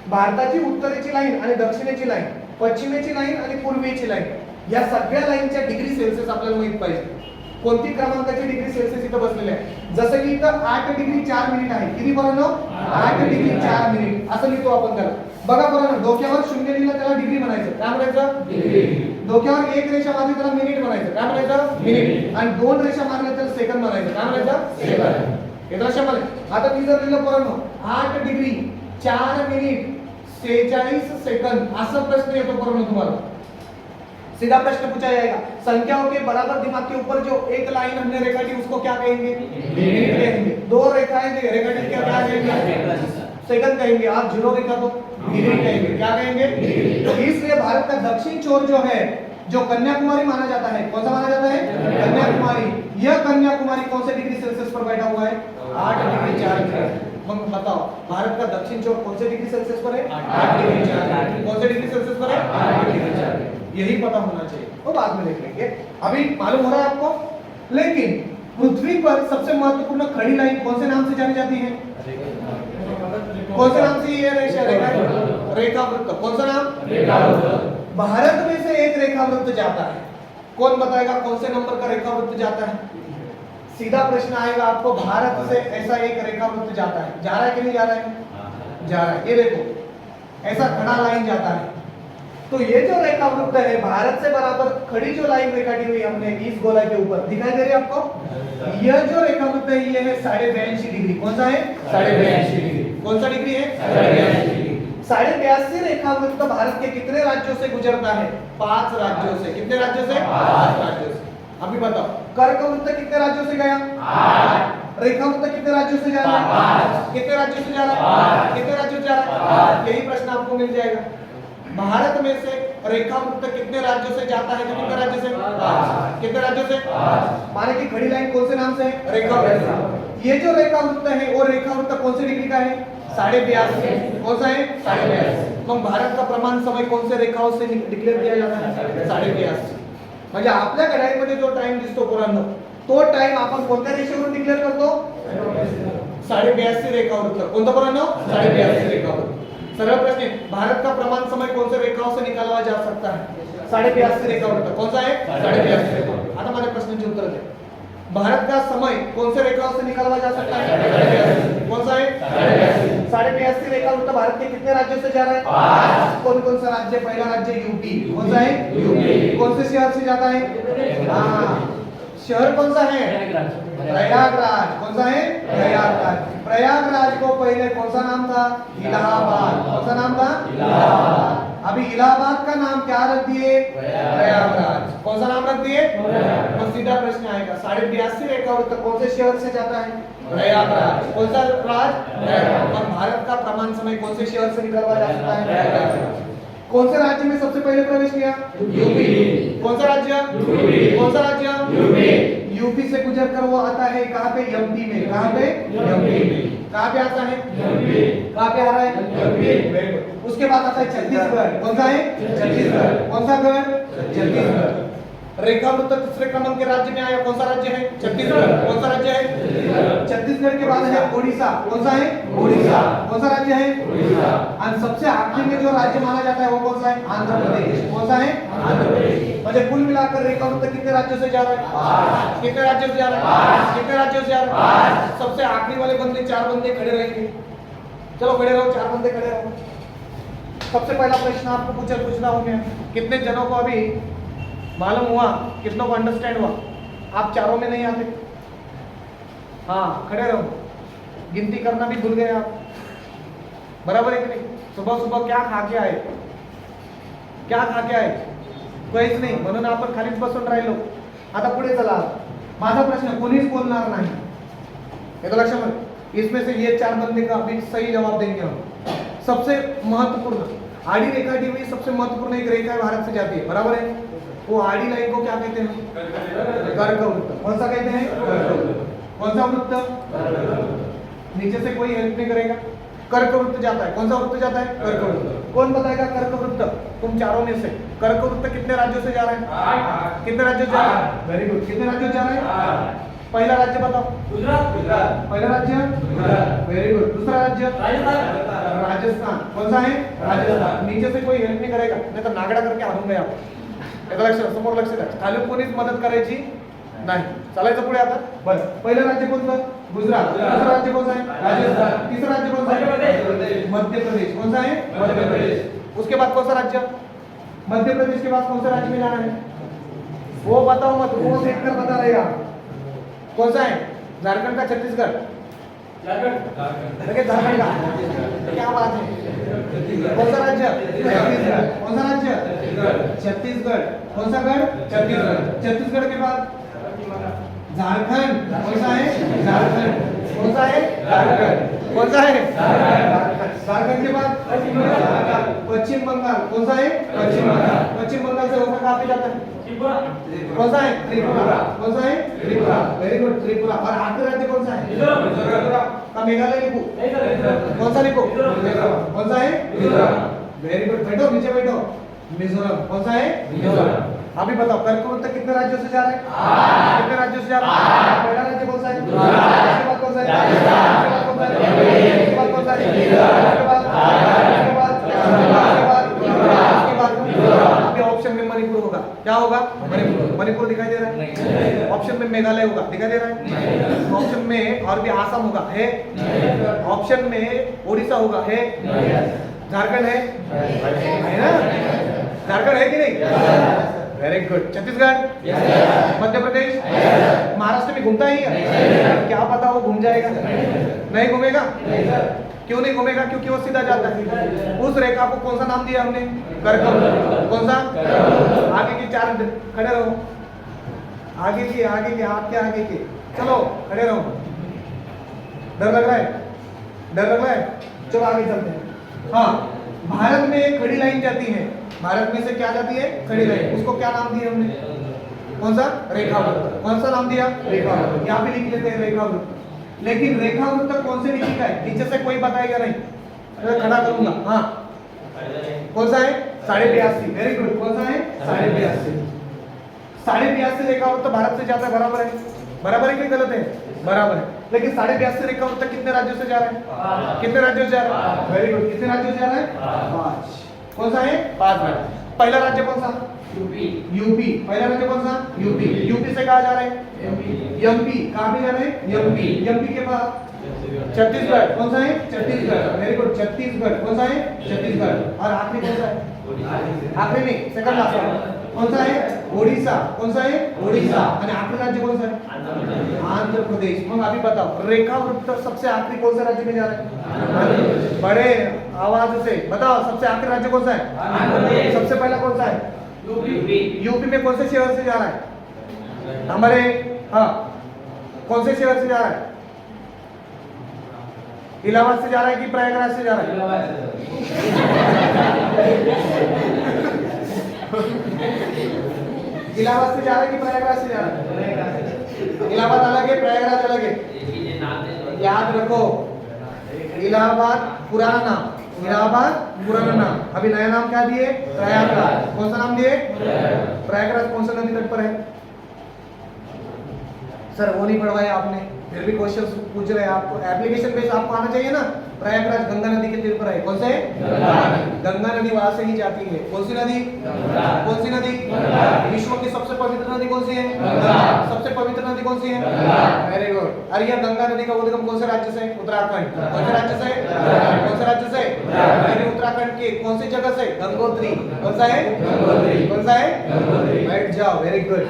भारताची उत्तरेची लाईन आणि दक्षिणेची लाईन, पश्चिमेची लाईन आणि पूर्वेची लाईन या सगळ्या लाईनच्या डिग्री सेल्सियस आपल्याला माहित पाहिजे। कोणती क्रमांकाची डिग्री सेल्सिअस इथं बसलेली आहे? जसं की इथं 8 डिग्री 4 मिनिट आहे. किती पोरांनो? 8 डिग्री 4 मिनिट असं लिहितो आपण त्याला. बघा पोरांनो, डोक्यावर शून्य लिहिलं त्याला डिग्री म्हणायचं. काय म्हणायचं? डिग्री. डोक्यावर एक रेषा मारली त्याला मिनिट म्हणायचं. काय म्हणायचं? मिनिट. आणि दोन रेषा मारल्या त्याला सेकंद म्हणायचं. काय म्हणायचं? सेकंद. हे लक्षात आलं? आता मी जर लिहिलं पोरांनो 8 डिग्री 4 मिनिट 46 सेकंड असं प्रश्न येतो पोरांनो तुम्हाला. सीधा प्रश्न पूछा जाएगा, संख्याओं के बराबर दिमाग के ऊपर जो एक लाइन हमने रेखाटी उसको क्या कहेंगे? मिनट कहेंगे. दो रेखाएं रेखाटी क्या कहेंगे? सेकंड कहेंगे. आप जीरो रेखा तो मिनट कहेंगे. क्या कहेंगे? तो इसलिए भारत का दक्षिण छोर जो है, जो कन्याकुमारी माना जाता है, कौन सा माना जाता है? कन्याकुमारी. यह कन्याकुमारी कौन से डिग्री सेल्सियस पर बैठा हुआ है? 8 डिग्री 4 मिनट. हम बताओ, भारत का दक्षिण छोर कौन से डिग्री सेल्सियस पर है? 8 डिग्री 4. कौन से डिग्री सेल्सियस पर है? 8 डिग्री 4. यही पता होना चाहिए, वो बाद में देख लेंगे. अभी मालूम हो रहा है आपको? लेकिन पृथ्वी पर सबसे महत्वपूर्ण खड़ी लाइन कौन से नाम से जानी जाती है? कौन से नाम से ये रेखा वृत्त? कौन सा नाम? रेखा वृत्त. भारत में से एक रेखा वृत्त जाता है. कौन बताएगा कौन से नंबर का रेखा वृत्त जाता है? सीधा प्रश्न आएगा आपको, भारत से ऐसा एक रेखा वृत्त जाता है. जा रहा है कि नहीं जा रहा है? जा रहा है. ये देखो, ऐसा खड़ा लाइन जाता है. तो ये जो रेखा वृत्त है, भारत से बराबर खड़ी जो लाइन रेखाटी हुई हमने इस गोला के ऊपर, दिखाई दे रही है आपको? यह जो रेखा वृत्त है ये है 82.5 डिग्री. कौन सा है? 82.5 डिग्री. कौन सा डिग्री है? 82.5 डिग्री. 82.5 रेखा वृत्त भारत के कितने राज्यों से गुजरता है? 5 राज्यों से. कितने राज्यों से? 5 राज्यों से. अभी बताओ, कर्क वृत्त कितने राज्यों से गया? 8. रेखा वृत्त कितने राज्यों से जा रहा है? 5. कितने राज्यों से जा रहा है? कितने राज्यों से जा रहा है? यही प्रश्न आपको मिल जाएगा. भारत में से रेखा वृत्त कितने राज्यों से जाता है? कितने राज्यों से? 5. कितने राज्यों से? 5. माने कि खड़ी लाइन कौन से नाम से है? रेखा वृत्त. ये जो रेखा वृत्त है वो रेखा वृत्त कौन सी डिग्री का है? 82.5. कौन सा है? 82.5. मग भारत का प्रमाण समय कौन से रेखाओं से डिक्लेअर किया जाता है? 82.5. म्हणजे आपल्या घड्याळीमध्ये जो टाइम दिसतो पोरांनो, तो टाइम आपण कोणत्या रेषेवरून डिक्लेअर करतो? 82.5 रेखा वृत्त. कोणता पोरांनो? 82.5 रेखा वृत्त. सरल प्रश्न, भारत का प्रमाण समय कौन से रेखाओं से निकाला जा सकता है? 82.5 रेखा वृत्त. कौन सा है? 82.5 रेखा. आता माझ्या प्रश्नाचे उत्तर दे. भारत का समय कौन से रेखाओं से निकाला जा सकता है? कौन सा है? 82.5 रेखा वृत्त भारत के कितने राज्यों से जा रहा है? 5. कौन कौन सा राज्य? पहला राज्य यूपी. कौन सा है? यूपी. कौन से शहर से जाता है? हाँ, शहर कौन सा है? प्रयागराज. कौन सा है? प्रयागराज. प्रयागराज को पहले कौन सा नाम था? इलाहाबाद. कौन सा नाम था? इलाहाबाद. अभी इलाहाबाद का नाम क्या रख दिए? प्रयागराज. कौन सा नाम रख दिए? तो सीधा प्रश्न आएगा, 82.5 रेखा वृत्त कौन से शहर से जाता है? प्रयागराज. कौन सा राज? प्रयागराज. और भारत का प्रमाण समय कौन से शहर से निकलवा जा सकता है? प्रयागराज. कौन से राज्य में सबसे पहले प्रवेश किया? यूपी. कौन सा राज्य? यूपी. कौन सा राज्य? यूपी. यूपी से गुजर कर वो आता है कहाँ पे? एमपी में. कहाँ पे? एमपी में. कहाँ पे आता है? एमपी. कहाँ पे आ रहा है? एमपी. उसके बाद आता है छत्तीसगढ़. कौन सा है? छत्तीसगढ़. कौन सा गढ़? छत्तीसगढ़. रेखा वृत्त तीसरे क्रमांक के राज्य में आया. कौन सा राज्य है? छत्तीसगढ़. कौन सा राज्य है? छत्तीसगढ़ के बाद है उड़ीसा. कौन सा है? उड़ीसा. कौन सा राज्य है? उड़ीसा. और सबसे आखिरी में जो राज्य माना जाता है वो कौन सा है? आंध्र प्रदेश. कौन सा है? आंध्र प्रदेश. मतलब कुल मिलाकर रेखा वृत्त कितने राज्यों से जा रहा है? 5. कितने राज्यों से जा रहा है? कितने राज्यों से जा रहा है? 5. सबसे आखिरी वाले बंदे 4 बंदे खड़े रहेंगे. चलो खड़े रहो, 4 बंदे खड़े रहो. सबसे पहला प्रश्न आपको पूछना हूं मैं, कितने जनों को अभी मालूम हुआ? कितनों को अंडरस्टैंड हुआ? आप चारों में नहीं आते. हाँ, खड़े रहो. गिनती करना भी भूल गए आप. बराबर है कि नहीं? सुबह सुबह क्या खा के आए? क्या खा के आए? काहीच नाही, म्हणून आपण खालीच बसून राहिलो. आता पुढे चला. माझा प्रश्न कोणीच बोलणार नाही. हे तो लक्षात रखना. इसमें से ये 4 बंदे का अभी सही जवाब देंगे हम. सबसे महत्वपूर्ण आड़ी रेखाटी हुई सबसे महत्वपूर्ण एक रेखा भारत से जाती है. बराबर है? वो आड़ी लाइन को क्या कहते हैं? कर्क वृत्त. कौन सा कहते हैं? कर्क वृत्त. कौन सा वृत्त? नीचे से कोई हेल्प नहीं करेगा. कर्क वृत्त जाता है. कौन सा वृत्त जाता है? कर्क वृत्त. कौन बताएगा कर्क वृत्त? तुम चारों में से. कर्क वृत्त कितने राज्यों से जा रहा है? 8. कितने राज्यों से जा रहा है? Very good. कितने राज्यों से जा रहा है? 8. पहला राज्य बताओ. गुजरात. पहला राज्य गुजरात. Very good. दूसरा राज्य राजस्थान. कौन सा है? राजस्थान. नीचे से कोई हेल्प नहीं करेगा, नहीं तो नागडा करके आणून गया. समोर लक्ष द्या. खाली कोणीच मदत करायची नाही. चालायचं पुढे आता. बरं, पहिलं राज्य कोणतं? गुजरात. दुसरं राज्य कोणतं आहे? राजस्थान. तीसरं राज्य कोणतं आहे? मध्य प्रदेश. कौन सा है? मध्य प्रदेश. उसके बाद कौन सा राज्य? मध्य प्रदेश के बाद कौन सा राज्य में जाना है? वो बताओ मत, वो देखकर बता रहेगा. कौन सा है? झारखंड का छत्तीसगढ़? झारखंड का क्या बात है. कौन सा राज्य? छत्तीसगढ़. कौन सा राज्य? छत्तीसगढ़. कौन सा गढ़? छत्तीसगढ़. छत्तीसगढ़ के बाद झारखंड. कौन सा है? झारखंड. कौन सा है? झारखंड. कौन सा है? झारखंड के बाद पश्चिम बंगाल. कौन सा है? पश्चिम बंगाल. पश्चिम बंगाल से होकर कहाँ पे जाता है? कौन सा है? त्रिपुरा. कौन सा है? त्रिपुरा. Very good, Tripura. और आखिरी राज्य कौन सा है? का मेघालय लिखो. कौन सा लिखो? कौन सा है? Very good. बैठो, नीचे बैठो. मिजोरम. कौन सा है? मिजोरम. अभी बताओ कर्कवृत्त कितने राज्यों से जा रहे हैं? कितने राज्यों से जा रहे हैं? पहला राज्य कौन सा है? उसके बाद कौन सा है? उसके बाद कौन सा है? अभी ऑप्शन में मणिपुर होगा. क्या होगा? मणिपुर. मणिपुर दिखाई दे रहा है? ऑप्शन में मेघालय होगा. दिखाई दे रहा है? ऑप्शन में और भी आसाम होगा. है? ऑप्शन में उड़ीसा होगा. है? झारखंड है? है ना? झारखंड है कि नहीं? Very good. छत्तीसगढ़? मध्य प्रदेश? महाराष्ट्र में घूमता ही है. क्या पता वो घूम जाएगा? नहीं घूमेगा. क्यों नहीं घूमेगा? क्योंकि वो सीधा जाता है. उस रेखा को कौन सा नाम दिया हमने? कर्कवृत्त. कौन सा? आगे की चार खड़े रहो. आगे की हाथ के आगे की. चलो खड़े रहो. डर लग रहा है? डर लग रहा है? चलो आगे चलते हैं. हाँ, भारत में एक खड़ी लाइन जाती है. भारत में से क्या जाती है? खड़ी लाइन. उसको क्या नाम दिया हमने? कौन सा? रेखावृत्त. कौन सा नाम दिया? रेखावृत्त. यहाँ पे लिख लेते हैं रेखावृत्त. लेकिन रेखावृत्त कौन से नीचे का है? नीचे से कोई बताएगा नहीं. मैं खड़ा करूंगा. हाँ, कौन सा है? 82.5. Very good. कौन सा है? 82.5. 82.5 रेखावृत्त भारत से जाता है. बराबर है? बराबर है कि गलत है? बराबर है. लेकिन 82.5 रेखावृत्त कितने राज्यों से जा रहे हैं? कितने राज्यों से जा रहे हैं? Very good. कितने राज्यों से जा रहे हैं? 5. कौन सा है? 5 राज्य. पहला राज्य कौन सा? यूपी. पहला राज्य कौन सा? यूपी. यूपी से कहा जा रहा है? एमपी. कहाँ पे जा रहे हैं? एमपी. एमपी के बाद छत्तीसगढ़. कौन सा है? छत्तीसगढ़. Very good. छत्तीसगढ़. कौन सा है? छत्तीसगढ़. और आखिरी कौन सा है? आखिरी में सेकंड लास्ट कौन सा है? ओडिशा. कौन सा है? ओडिशा. और आखिरी राज्य कौन सा है? आंध्र प्रदेश. मग अभी बताओ रेखावृत्त सबसे आखिरी कौन सा राज्य में जा रहा है? बड़े आवाज से बताओ. सबसे आखिरी राज्य कौन सा है? सबसे पहला कौन सा है? यूपी में कौन से शहर से जा रहा है? हमारे हाँ, कौन से शहर से जा रहा है? इलाहाबाद से जा रहा है कि प्रयागराज से जा रहा है? इलाहाबाद से जा रहा है कि प्रयागराज से जा रहा है? इलाहाबाद अलग है, प्रयागराज अलग है. याद रखो, इलाहाबाद पुराना नाम. इलाहाबाद पुराना नाम. अभी नया नाम क्या दिए? प्रयागराज. कौन सा नाम दिए? प्रयागराज. कौन सा नदी तट पर है? सर वो नहीं पढ़वाया आपने, फिर भी क्वेश्चन पूछ रहे हैं. आपको एप्लीकेशन बेस आपको आना चाहिए ना. प्रयागराज गंगा नदी के तीर पर है. कौन से? गंगा नदी वहां से ही जाती है. कौन सी नदी? कौन सी नदी? विश्व की सबसे पवित्र नदी कौन सी है? सबसे पवित्र नदी कौन सी है? Very good. अरे यह गंगा नदी का उद्गम कौन से राज्य से? उत्तराखंड. कौन से राज्य से? कौन से राज्य से? उत्तराखंड के कौन सी जगह से? गंगोत्री. कौन सा है? कौन सा है? बैठ जाओ. Very good.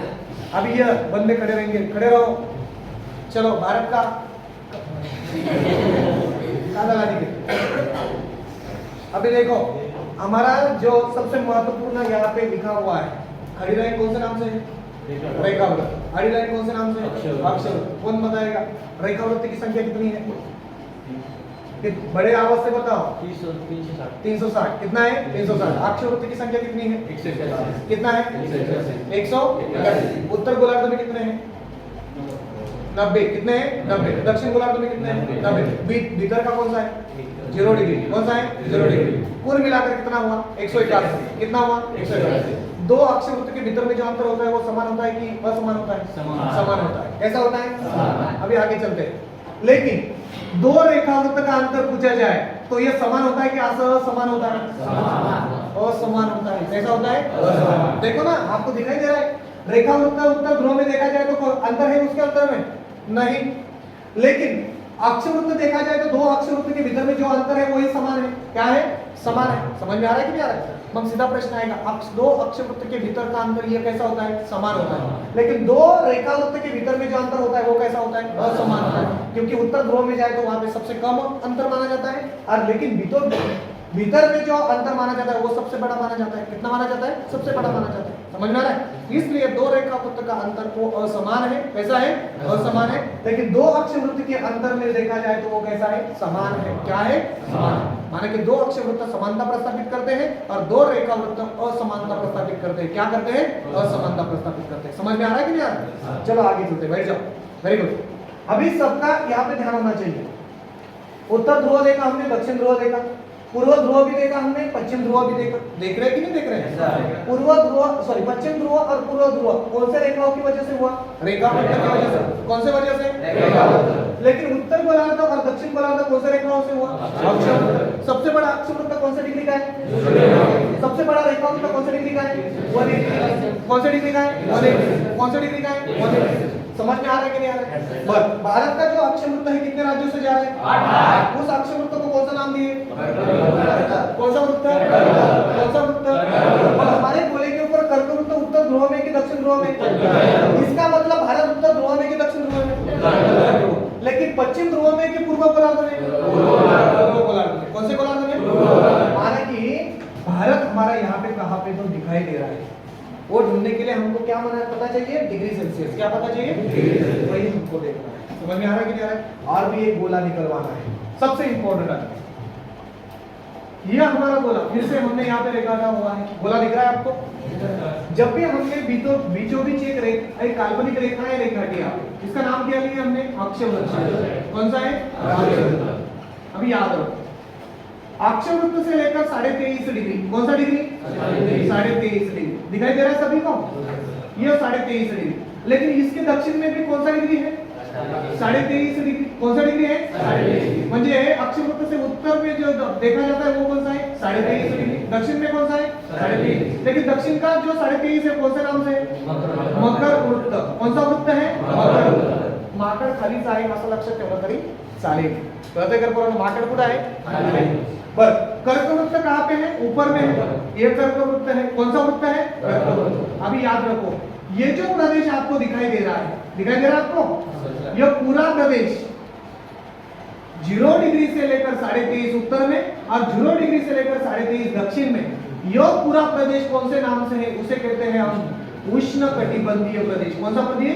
अभी यह बंदे खड़े रहेंगे. खड़े रहो. चलो भारत का अभी देखो हमारा जो सबसे महत्वपूर्ण यहाँ पे लिखा हुआ है, खड़ी लाइन कौन से नाम से? रेखावृत्त. खड़ी लाइन कौन से नाम से? अक्षर. कौन बताएगा? रेखावृत्त की संख्या कितनी है? बड़े आवाज से बताओ. 360. कितना है? 360. अक्षरवृत्त की संख्या कितनी है? कितना है? 180. उत्तर गोलार्ध में कितने हैं? 90. कितने हैं? 90. दक्षिण गोलार्ध में कितने हैं? 90. भीतर का कौन सा है? 0 डिग्री. कौन सा है? 0 डिग्री. कुल मिलाकर कितना हुआ? 181. कितना हुआ? 181. दो अक्षरवृत्त के भीतर में जो अंतर होता है वो समान होता है कि असमान होता है? समान होता है. कैसा होता है? अभी आगे चलते हैं. लेकिन दो रेखावृत्त का अंतर पूछा जाए तो ये समान होता है कि असमान होता है? असमान होता है. कैसा होता है? देखो ना, आपको दिखाई दे रहा है रेखा वृत्त उत्तर ध्रुव में देखा जाए तो अंतर है उसके अंतर में नहीं, लेकिन अक्षवृत्त देखा जाए तो दो अक्षवृत्त के भीतर में जो अंतर है वही समान है। क्या है? समान है। समझ में आ रहा है कि नहीं आ रहा है? हम सीधा प्रश्न आएगा, दो अक्षवृत्त के भीतर का अंतर ये कैसा होता है? समान होता है। लेकिन दो रेखावृत्त के भीतर में जो अंतर होता है वो कैसा होता है? असमान होता है, क्योंकि उत्तर ध्रुव में जाए तो वहां पे सबसे कम अंतर माना जाता है, और लेकिन भीतर में जो अंतर माना जाता है वो सबसे बड़ा माना जाता है। कितना माना जाता है? सबसे बड़ा माना जाता है। समझ में आ रहा है? इसलिए दो रेखावृत्त का अंतर वो असमान है। कैसा है? असमान है। लेकिन दो अक्षवृत्त के अंतर में देखा जाए तो वो कैसा है? समान है। क्या है? समान। माने कि दो अक्षवृत्त समानता प्रस्थापित करते हैं और दो रेखावृत्त असमानता प्रस्थापित करते हैं। क्या करते हैं? असमानता प्रस्थापित करते हैं। समझ में आ रहा है कि नहीं आ रहा है? चलो आगे चलते, बैठ जाओ। Very good. अभी सबका यहाँ पे ध्यान होना चाहिए। उत्तर ध्रुव देखा हमने, दक्षिण ध्रुव देखा, पूर्व ध्रुव भी देखा हमने, पश्चिम ध्रुव भी देखा। देख रहे हैं कि नहीं देख रहे हैं? पूर्व ध्रुव सॉरी पश्चिम ध्रुव और पूर्व ध्रुव कौन से रेखाओं की वजह से हुआ? रेखावृत्त की वजह से। कौन से वजह से? रेखावृत्त। लेकिन उत्तर गोलार्ध और दक्षिण गोलार्ध कौन से रेखाओं से हुआ? अक्षवृत्त। सबसे बड़ा अक्षवृत्त कौन से डिग्री का है? सबसे बड़ा रेखावृत्त कौन से डिग्री का है? 180। कौन से डिग्री का है? 180। कौन से डिग्री का है? 180। समझ में आ रहा है कि नहीं आ रहा है? बस भारत का जो अक्षवृत्त है कितने राज्यों से जा रहा है? 8। उस अक्षवृत्त को कौन सा नाम दिए? कौन सा वृत्त? कौन सा वृत्त? और हमारे गोले के ऊपर कर्क वृत्त उत्तर ध्रुव में कि दक्षिण ध्रुव में? इसका मतलब भारत उत्तर ध्रुव में कि दक्षिण ध्रुव में? लेकिन पश्चिम ध्रुव में कि पूर्व गोलार्ध में? पूर्व गोलार्ध में। कौन से गोलार्ध में? माना कि भारत हमारा यहाँ पे कहाँ पे तो दिखाई दे रहा है, वो ढूंढने के लिए हमको क्या माना पता चाहिए? Degree Celsius. क्या पता चाहिए? वही हमको देखना है। समझ में आ रहा है कि नहीं आ रहा है? और भी एक गोला निकलवाना है, सबसे इंपॉर्टेंट है ये हमारा गोला। फिर से हमने यहाँ पे रेखा हुआ है, गोला दिख रहा है आपको? जब भी हमने बीचों बीच एक काल्पनिक रेखा रेखा किया, इसका नाम क्या लिया हमने? अक्षवृत्त। कौन सा है? अक्षवृत्त। अभी याद रखो, अक्षवृत्त से लेकर 23.5 डिग्री। कौन सा डिग्री? 23.5 डिग्री। दिखाई दे रहा है सभी को? ये 23.5 डिग्री। लेकिन इसके दक्षिण में भी कौन सा डिग्री है? 23.5 डिग्री। कौन सा डिग्री है? 23.5। म्हणजे अक्षवृत्त से उत्तर में जो देखा जाता है वो कौन सा है? 23.5 डिग्री। दक्षिण में कौन सा है? 23.5। लेकिन दक्षिण का जो 23.5 है कौन से नाम से? मकर वृत्त। कौन सा वृत्त है? मकर वृत्त। माकड खालीच आहे असं लक्षात ठेवलं तरी चालेल। कळतंय का पोरांनो? माकड कुठे आहे? बर, कर्कवृत्त कहाँ पे है? ऊपर में है। ये कर्कवृत्त है। कौन सा वृत्त है? कर्कवृत्त। अभी याद रखो, ये जो प्रदेश आपको दिखाई दे रहा है, दिखाई दे रहा है आपको? यह पूरा प्रदेश 0 डिग्री से लेकर 23.5 उत्तर में और 0 डिग्री से लेकर 23.5 दक्षिण में, यह पूरा प्रदेश कौन से नाम से है? उसे कहते हैं हम उष्णकटिबंधीय प्रदेश। कौन सा प्रदेश?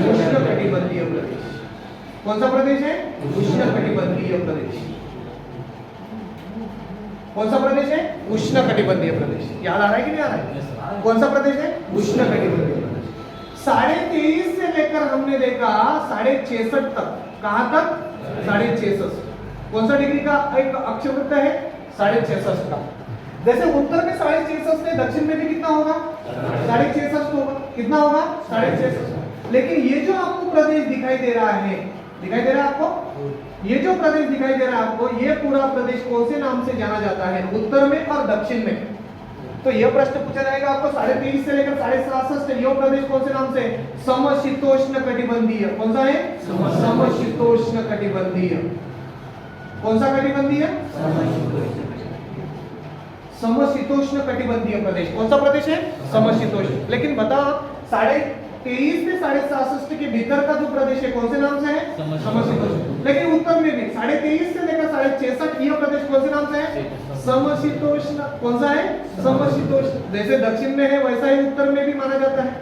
उष्णकटिबंधीय प्रदेश। कौन सा प्रदेश है? उष्णकटिबंधीय प्रदेश। कौन सा प्रदेश है? उष्णकटिबंधीय प्रदेश। याद आ रहा है कि नहीं आ रहा है? कौन सा प्रदेश है? उष्णकटिबंधीय प्रदेश। 23.5 से लेकर हमने देखा 66.5 तक। कहां तक? 66.5। कौन सा डिग्री का एक अक्षवृत्त है? 66.5 का। जैसे उत्तर में 66.5 है, दक्षिण में भी कितना होगा? 66.5 होगा। कितना होगा? 66.5। लेकिन ये जो आपको प्रदेश दिखाई दे रहा है, दिखाई दे रहा है आपको? ये जो प्रदेश दिखाई दे रहा है आपको, ये पूरा प्रदेश कौन से नाम से जाना जाता है? उत्तर में और दक्षिण में। तो यह प्रश्न पूछा जाएगा आपको 23.5 से लेकर 67.5 यह प्रदेश कौन से नाम से? समशीतोष्ण कटिबंधीय। कौन सा है? समशीतोष्ण कटिबंधीय। कौन सा कटिबंधीय? समशीतोष्ण कटिबंधीय प्रदेश। कौन सा प्रदेश है? समशीतोष्ण। लेकिन बताओ 23 से 67.5 के भीतर का जो प्रदेश है कौन से नाम से है? समशीतोष्ण। लेकिन उत्तर में भी 23.5 से लेकर 66.5 यह प्रदेश कौन से नाम से है? समशीतोष्ण। कौन सा है? समशीतोष्ण। जैसे दक्षिण में है वैसा ही उत्तर में भी माना जाता है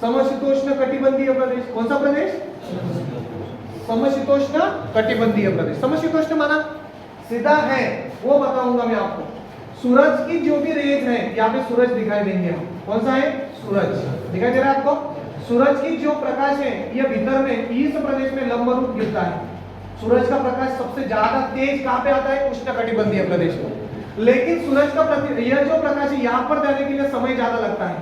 समशीतोष्ण कटिबंधीय प्रदेश। कौन सा प्रदेश? समशीतोष्ण कटिबंधीय प्रदेश। समशीतोष्ण माना सीधा है, वो बताऊंगा मैं आपको। सूरज की जो भी रेज है, यहाँ पे सूरज दिखाई देंगे हम। कौन सा है? सूरज। दिखाई दे रहा है आपको? सूरज की जो प्रकाश है ये भीतर में इस प्रदेश में लंब रूप गिरता है। सूरज का प्रकाश सबसे ज्यादा तेज कहां पे आता है? उष्णकटिबंधीय प्रदेश में। लेकिन सूरज का यह जो प्रकाश है यहाँ पर जाने के लिए समय ज्यादा लगता है।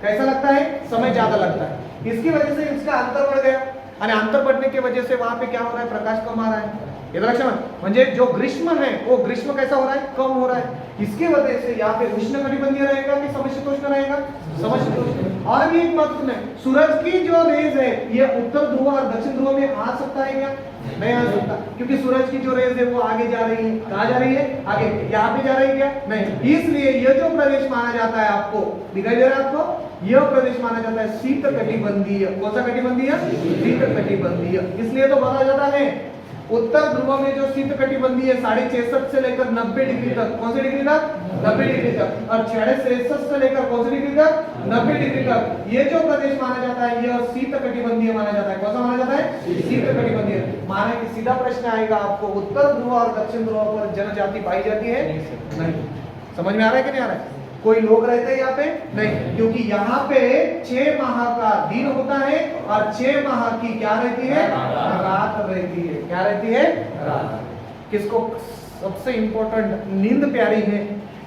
कैसा लगता है? समय ज्यादा लगता है। इसकी वजह से इसका अंतर बढ़ गया, और अंतर बढ़ने की वजह से वहां पे क्या हो रहा है? प्रकाश कम आ रहा है। येतं लक्षात? म्हणजे जो ग्रीष्म है वो ग्रीष्म कैसा हो रहा है, कम हो रहा है। इसकी वजह से यहाँ पे उष्णकटिबंधीय रहेगा कि समशीतोष्ण रहेगा, समशीतोष्ण। और भी एक बात सुने, सूरज की जो रेज है ये उत्तर ध्रुव और दक्षिण ध्रुव में आ सकता है क्या? नहीं आ सकता, क्योंकि सूरज की जो रेज है वो आगे जा रही है। कहाँ जा रही है? आगे। यहाँ पे जा रही है क्या? नहीं। इसलिए ये जो प्रदेश माना जाता है, आपको दिखाई दे रहा है आपको, यह प्रदेश माना जाता है शीत कटिबंधीय। कौन सा कटिबंधीय? शीत कटिबंधीय। इसलिए तो बोला जाता है उत्तर ध्रुव में जो शीत कटिबंधीय है 66.5 से लेकर 90 डिग्री तक, कौन सी डिग्री तक? 90 डिग्री तक। और 66 से लेकर कौन सी डिग्री तक? 90 डिग्री तक। ये जो प्रदेश माना जाता है यह शीत कटिबंधीय माना जाता है। कौन सा माना जाता है? शीत कटिबंधीय। माने कि सीधा प्रश्न आएगा आपको, उत्तर ध्रुव और दक्षिण ध्रुव पर जनजाति पाई जाती है? नहीं। समझ में आ रहा है कि नहीं आ रहा है? कोई लोग रहते हैं यहाँ पे? नहीं, क्योंकि यहाँ पे 6 माह का दिन होता है और 6 माह की क्या रहती है? रात रहती है। क्या रहती है? रात। किसको सबसे इंपॉर्टेंट नींद प्यारी है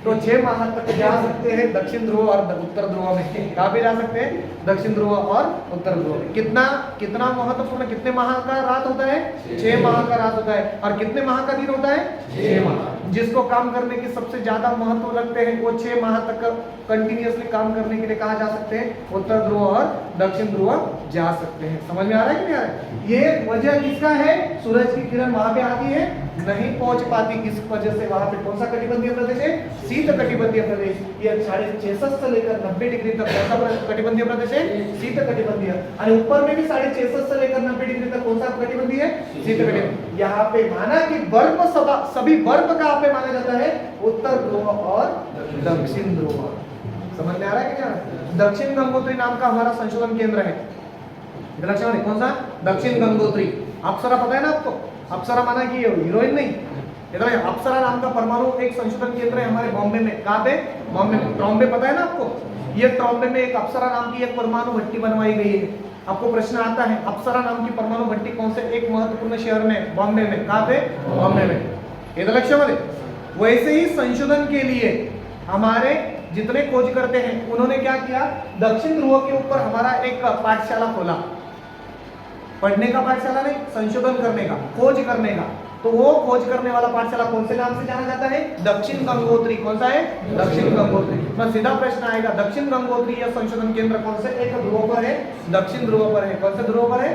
तो 6 माह तक जा सकते हैं दक्षिण ध्रुव और उत्तर ध्रुव में। कहाँ पे जा सकते हैं? दक्षिण ध्रुव और उत्तर ध्रुव में। कितना महत्वपूर्ण, कितने माह का रात होता है? 6 माह का रात होता है। और कितने माह का दिन होता है? 6 माह। जिसको काम करने की सबसे ज्यादा महत्व लगते हैं वो 6 माह तक कंटिन्यूअसली काम करने के लिए कहा जा सकते हैं? उत्तर ध्रुव और दक्षिण ध्रुव जा सकते हैं। समझ में आ रहा है कि नहीं आ रहा है? ये वजह किसका है? सूरज की किरण वहां पे आती है, नहीं पहुंच पाती, किस वजह से? वहां पे कौन सा कटिबंधीय प्रदेश है? शीत कटिबंधीय प्रदेश। ये 66.5 से लेकर 90 डिग्री तक कौन सा कटिबंधीय प्रदेश है? शीत कटिबंधीय। और ऊपर में भी 66.5 से लेकर 90 डिग्री तक कौन सा कटिबंधीय है? शीत कटिबंधीय। यहाँ पे माना कि बर्फ सभी बर्फ कहाँ पे माना जाता है? उत्तर ध्रुव और दक्षिण ध्रुव। समझ में आ रहा है कि नहीं? दक्षिण गंगोत्री नाम का हमारा संशोधन केंद्र है। लक्षण कौन सा? दक्षिण गंगोत्री। अप्सरा पता है ना आपको? अप्सरा माना कि हीरोइन नहीं, इधर अप्सरा नाम का परमाणु एक संशोधन केंद्र है हमारे बॉम्बे में। कहाँ पे? बॉम्बे में। ट्रॉम्बे पता है ना आपको? ये ट्रॉम्बे में एक अप्सरा नाम की एक परमाणु भट्टी बनवाई गई है। आपको प्रश्न आता है अप्सरा नाम की परमाणु भट्टी कौन से एक महत्वपूर्ण शहर में? बॉम्बे में। कहाँ पे? बॉम्बे में। ये लक्ष्य वाले। वैसे ही संशोधन के लिए हमारे जितने खोज करते हैं उन्होंने क्या किया? दक्षिण ध्रुव के ऊपर हमारा एक पाठशाला खोला। पढ़ने का पाठशाला नहीं, संशोधन करने का, खोज करने का। तो वो खोज करने वाला पाठशाला कौन से नाम से जाना जाता है? दक्षिण गंगोत्री। कौन सा है? दक्षिण गंगोत्री। तो सीधा प्रश्न आएगा दक्षिण गंगोत्री या संशोधन केंद्र कौन से एक ध्रुव पर है? दक्षिण ध्रुव पर है। कौन से ध्रुव पर है?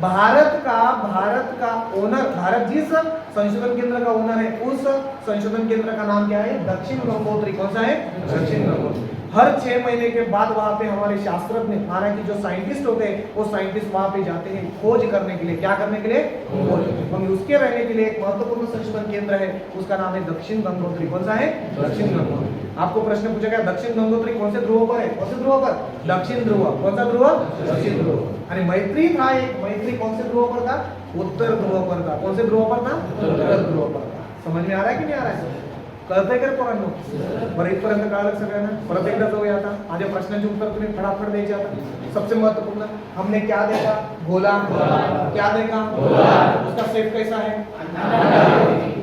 भारत का ओनर, भारत जिस संशोधन केंद्र का ओनर है उस संशोधन केंद्र का नाम क्या है? दक्षिण गंगोत्री। कौन सा है? दक्षिण गंगोत्री। हर 6 महीने के बाद वहां पे हमारे शास्त्रज्ञ, माना कि जो साइंटिस्ट होते हैं वो साइंटिस्ट वहां पे जाते हैं खोज करने के लिए। क्या करने के लिए? खोज। उसके रहने के लिए एक महत्वपूर्ण संशोधन केंद्र है, उसका नाम है दक्षिण गंगोत्री। कौन सा है? दक्षिण गंगोत्री। आपको प्रश्न पूछा गया दक्षिण गंगोत्री कौन से ध्रुव पर है? कौन से ध्रुव पर? दक्षिण ध्रुव। कौन सा ध्रुव? दक्षिण ध्रुव। आणि मैत्री था एक, मैत्री कौन से ध्रुव पर था? उत्तर ध्रुव पर था। कौन से ध्रुव पर था? उत्तर ध्रुव पर था। समझ में आ रहा है की नाही आ रहा है? कळतंय का पोरांनो? बरं इथपर्यंत कळलं सगळ्यांना? परत एकदा जाऊया आता। माझ्या प्रश्नांची उत्तर तुम्ही फटाफट द्यायची आता। सबसे महत्वपूर्ण, हमने क्या देखा? गोला। क्या देखा? गोला। उसका शेप कैसा है?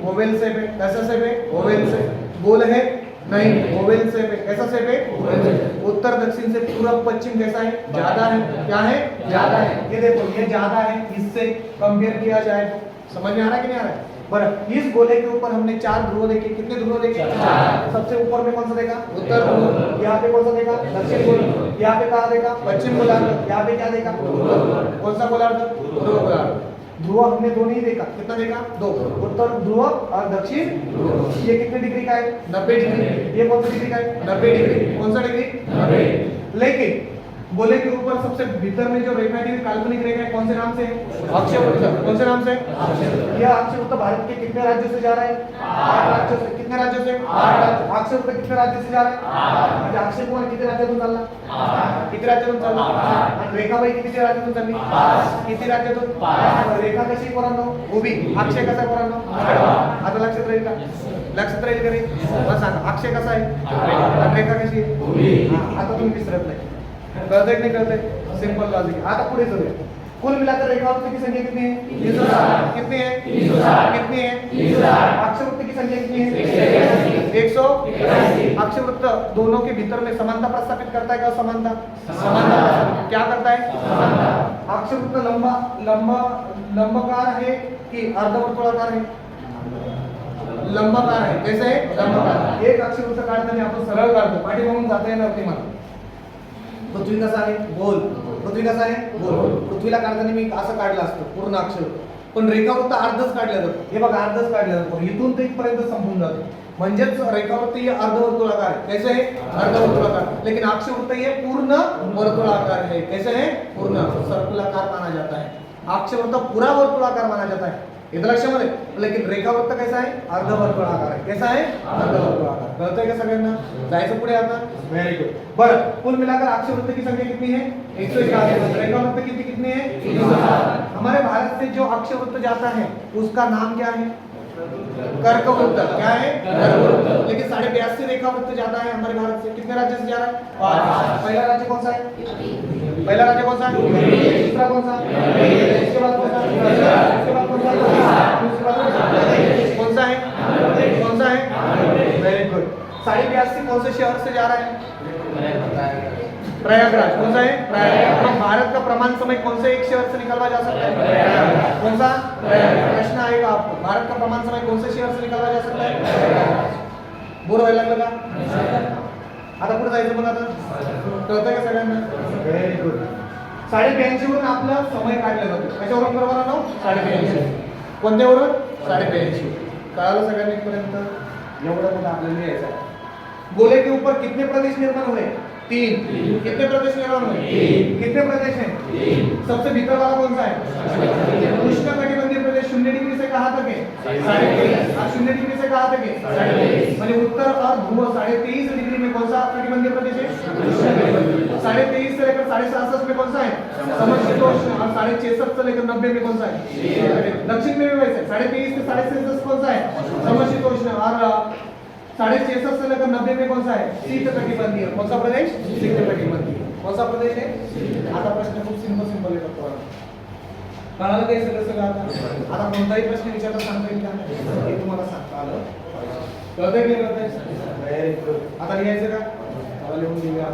ओवल शेप है। कैसा शेप है? Oval shape. गोल है? नहीं, ओवल शेप है। कैसा शेप है? उत्तर दक्षिण से पूर्व पश्चिम कैसा है? ज्यादा है। क्या है? ज्यादा है। ये देखो ये ज्यादा है, इससे कंपेयर किया जाए तो। समझ में आ रहा है कि नहीं आ रहा है? बराबर। इस गोले के ऊपर हमने 4 ध्रुव देखे। कितने ध्रुव देखे? 4। सबसे ऊपर में कौन सा देखा? उत्तर ध्रुव। यहाँ पे कौन सा देखा? दक्षिण गोलार्ध। यहाँ पे कहा देखा? पश्चिम गोलार्ध। यहाँ पे क्या देखा? कौन सा गोलार्ध? ध्रुव गोलार्ध। ध्रुव हमने 2 नहीं देखा। कितना देखा? 2। उत्तर ध्रुव और दक्षिण ध्रुव। ये कितने डिग्री का है? 90 डिग्री। ये कौन सा डिग्री का है? 90 डिग्री। कौन सा डिग्री? 90। लेकिन गोले के ऊपर सबसे भीतर में जो रेखा है काल्पनिक रेखा है, कौन से नाम से है? अक्षयवृत्त। कौन से नाम से? यह अक्षयवृत्त भारत के कितने राज्यों से जा रहा है? 8 राज्यों से। कितने राज्यों से? 8 राज्य। अक्षयवृत्त कितने राज्य से जा रहा है? म्हणजे अक्षय कुमार किती राज्यातून चालला? किती राज्यातून चालला? आणि रेखाबाई किती राज्यातून चालली? किती राज्यातून? रेखा कशी पोरांनो? उभी। अक्षय कसा पोरांनो? आता लक्षात राहील का? लक्षात राहील का रे? मला सांगा अक्षय कसा आहे? रेखा कशी आहे? उभी। आता तुम्ही विसरत नाही। कळतंय की नाही कळतंय? Simple logic. आता पुढे जाऊया। कुल मिलाकर रेखावृत्त की संख्या कितनी है? 360। कितनी है? 360। कितनी है? 360। अक्षवृत्त की संख्या कितनी है? 181। अक्षवृत्त दोनों के भीतर में समानता प्रस्थापित करता है क्या? समानता। समानता क्या करता है? समानता। अक्षवृत्त लंबाकार आहे की अर्धवर्तुळाकार आहे? लंबाकार आहे. कैसे आहे? लंबाकार. एक अक्षवृत्त काढताना आपण सरळ काढतो, पाठीमागून जाता येणार नाही मला. पृथ्वी कसा आहे? गोल. पृथ्वी कसा आहे? गोल. पृथ्वीला काढताना मी असं काढलं असतं पूर्ण अक्षवृत्त, पण रेखावृत्त अर्धच काढलं जातं. हे बघा अर्धच काढलं जातं, इथून ते इथपर्यंत संपून जाते. म्हणजेच रेखावृत्त हे अर्धवर्तुळाकार है. कैसे है? अर्धवर्तुळाकार. लेकिन अक्षवृत्त ये पूर्ण वर्तुळाकार है. कैसे है? पूर्ण सर्कुलाकार माना जाता है. अक्षवृत्त पूरा वर्तुळाकार माना जाता है. इधर लक्षामध्ये. लेकिन रेखावृत्त कैसा आहे? अर्धवर्तुळाकार आहे. कैसा आहे? अर्धवर्तुळाकार. कळतंय का सगळ्यांना? जायचं पुढे आता. Very good. बरं, कुल मिलाकर अक्षवृत्त की संख्या कितनी है? 104. रेखावृत्त कितनी है? 307. हमारे भारत से जो अक्षवृत्त जाता है उसका नाम क्या है? कर्कवृत्त. क्या है? कर्कवृत्त. लेकिन 82.5 रेखावृत्त जाता है हमारे भारत से. कितने राज्य से जा रहा है? 5. पहला राज्य कौन सा है? पहला राज्य कौन सा है? दूसरा कौन सा? इसके बाद कौन सा? इसके बाद कौन सा? दूसरा कौन सा है? कौन सा है? Very good. 82.5 कौन से शहर से जा रहा है? प्रयागराज. कौन सा है? प्रयागराज. तो भारत का प्रमाण समय कौन से एक शहर से निकलवा जा सकता है? प्रयागराज. कौन सा? प्रयागराज. प्रश्न आएगा आपको, भारत का प्रमाण समय कौन से शहर से निकलवा जा सकता है? प्रयागराज. बोर व्हायला लागलं का? आता पुढे जायचं मग आता. कळतंय का सगळ्यांना? Very good. 82.5 वरून आपला समय काढला जातो. कशावरून बरोबर ना? 82.5. कोणत्यावरून? 82.5. कळालं सगळ्यांना इथपर्यंत? एवढं मोठं आपल्याला लिहायचं आहे. गोले के ऊपर कितने प्रदेश निर्माण हुए? 3. कितने प्रदेश निर्माण हुए? 3. कितने प्रदेश हैं? 3. सबसे भीतर वाला कौन सा है? उष्णकटिबंधीय प्रदेश 0 डिग्री से कहां तक है? 23.5. और 0 डिग्री से कहां तक है? 23.5. माने उत्तर और ध्रुव 23.5 डिग्री में कौन सा कटिबंधीय प्रदेश है? 23.5 से लेकर 67.5 में कौन सा है? समशीतोष्ण. और 66.5 से लेकर 90 में कौन सा है? दक्षिण में भी वैसे 23.5 से 67.5 कौन सा है? समशीतोष्ण. और 66.5 से लेकर 90 में कौन सा है? शीतकटिबंधीय. कौन सा प्रदेश? शीतकटिबंधीय. कौन सा प्रदेश है? आता प्रश्न खूप सिंपल आहे बघा. कळालं काय सगळं आता कोणताही प्रश्न विचारता सांगता येईल का? हे तुम्हाला सांगता आलं. कळतंय की नाही कळतंय? Very good. आता लिहायचं का? लिहून घेऊया.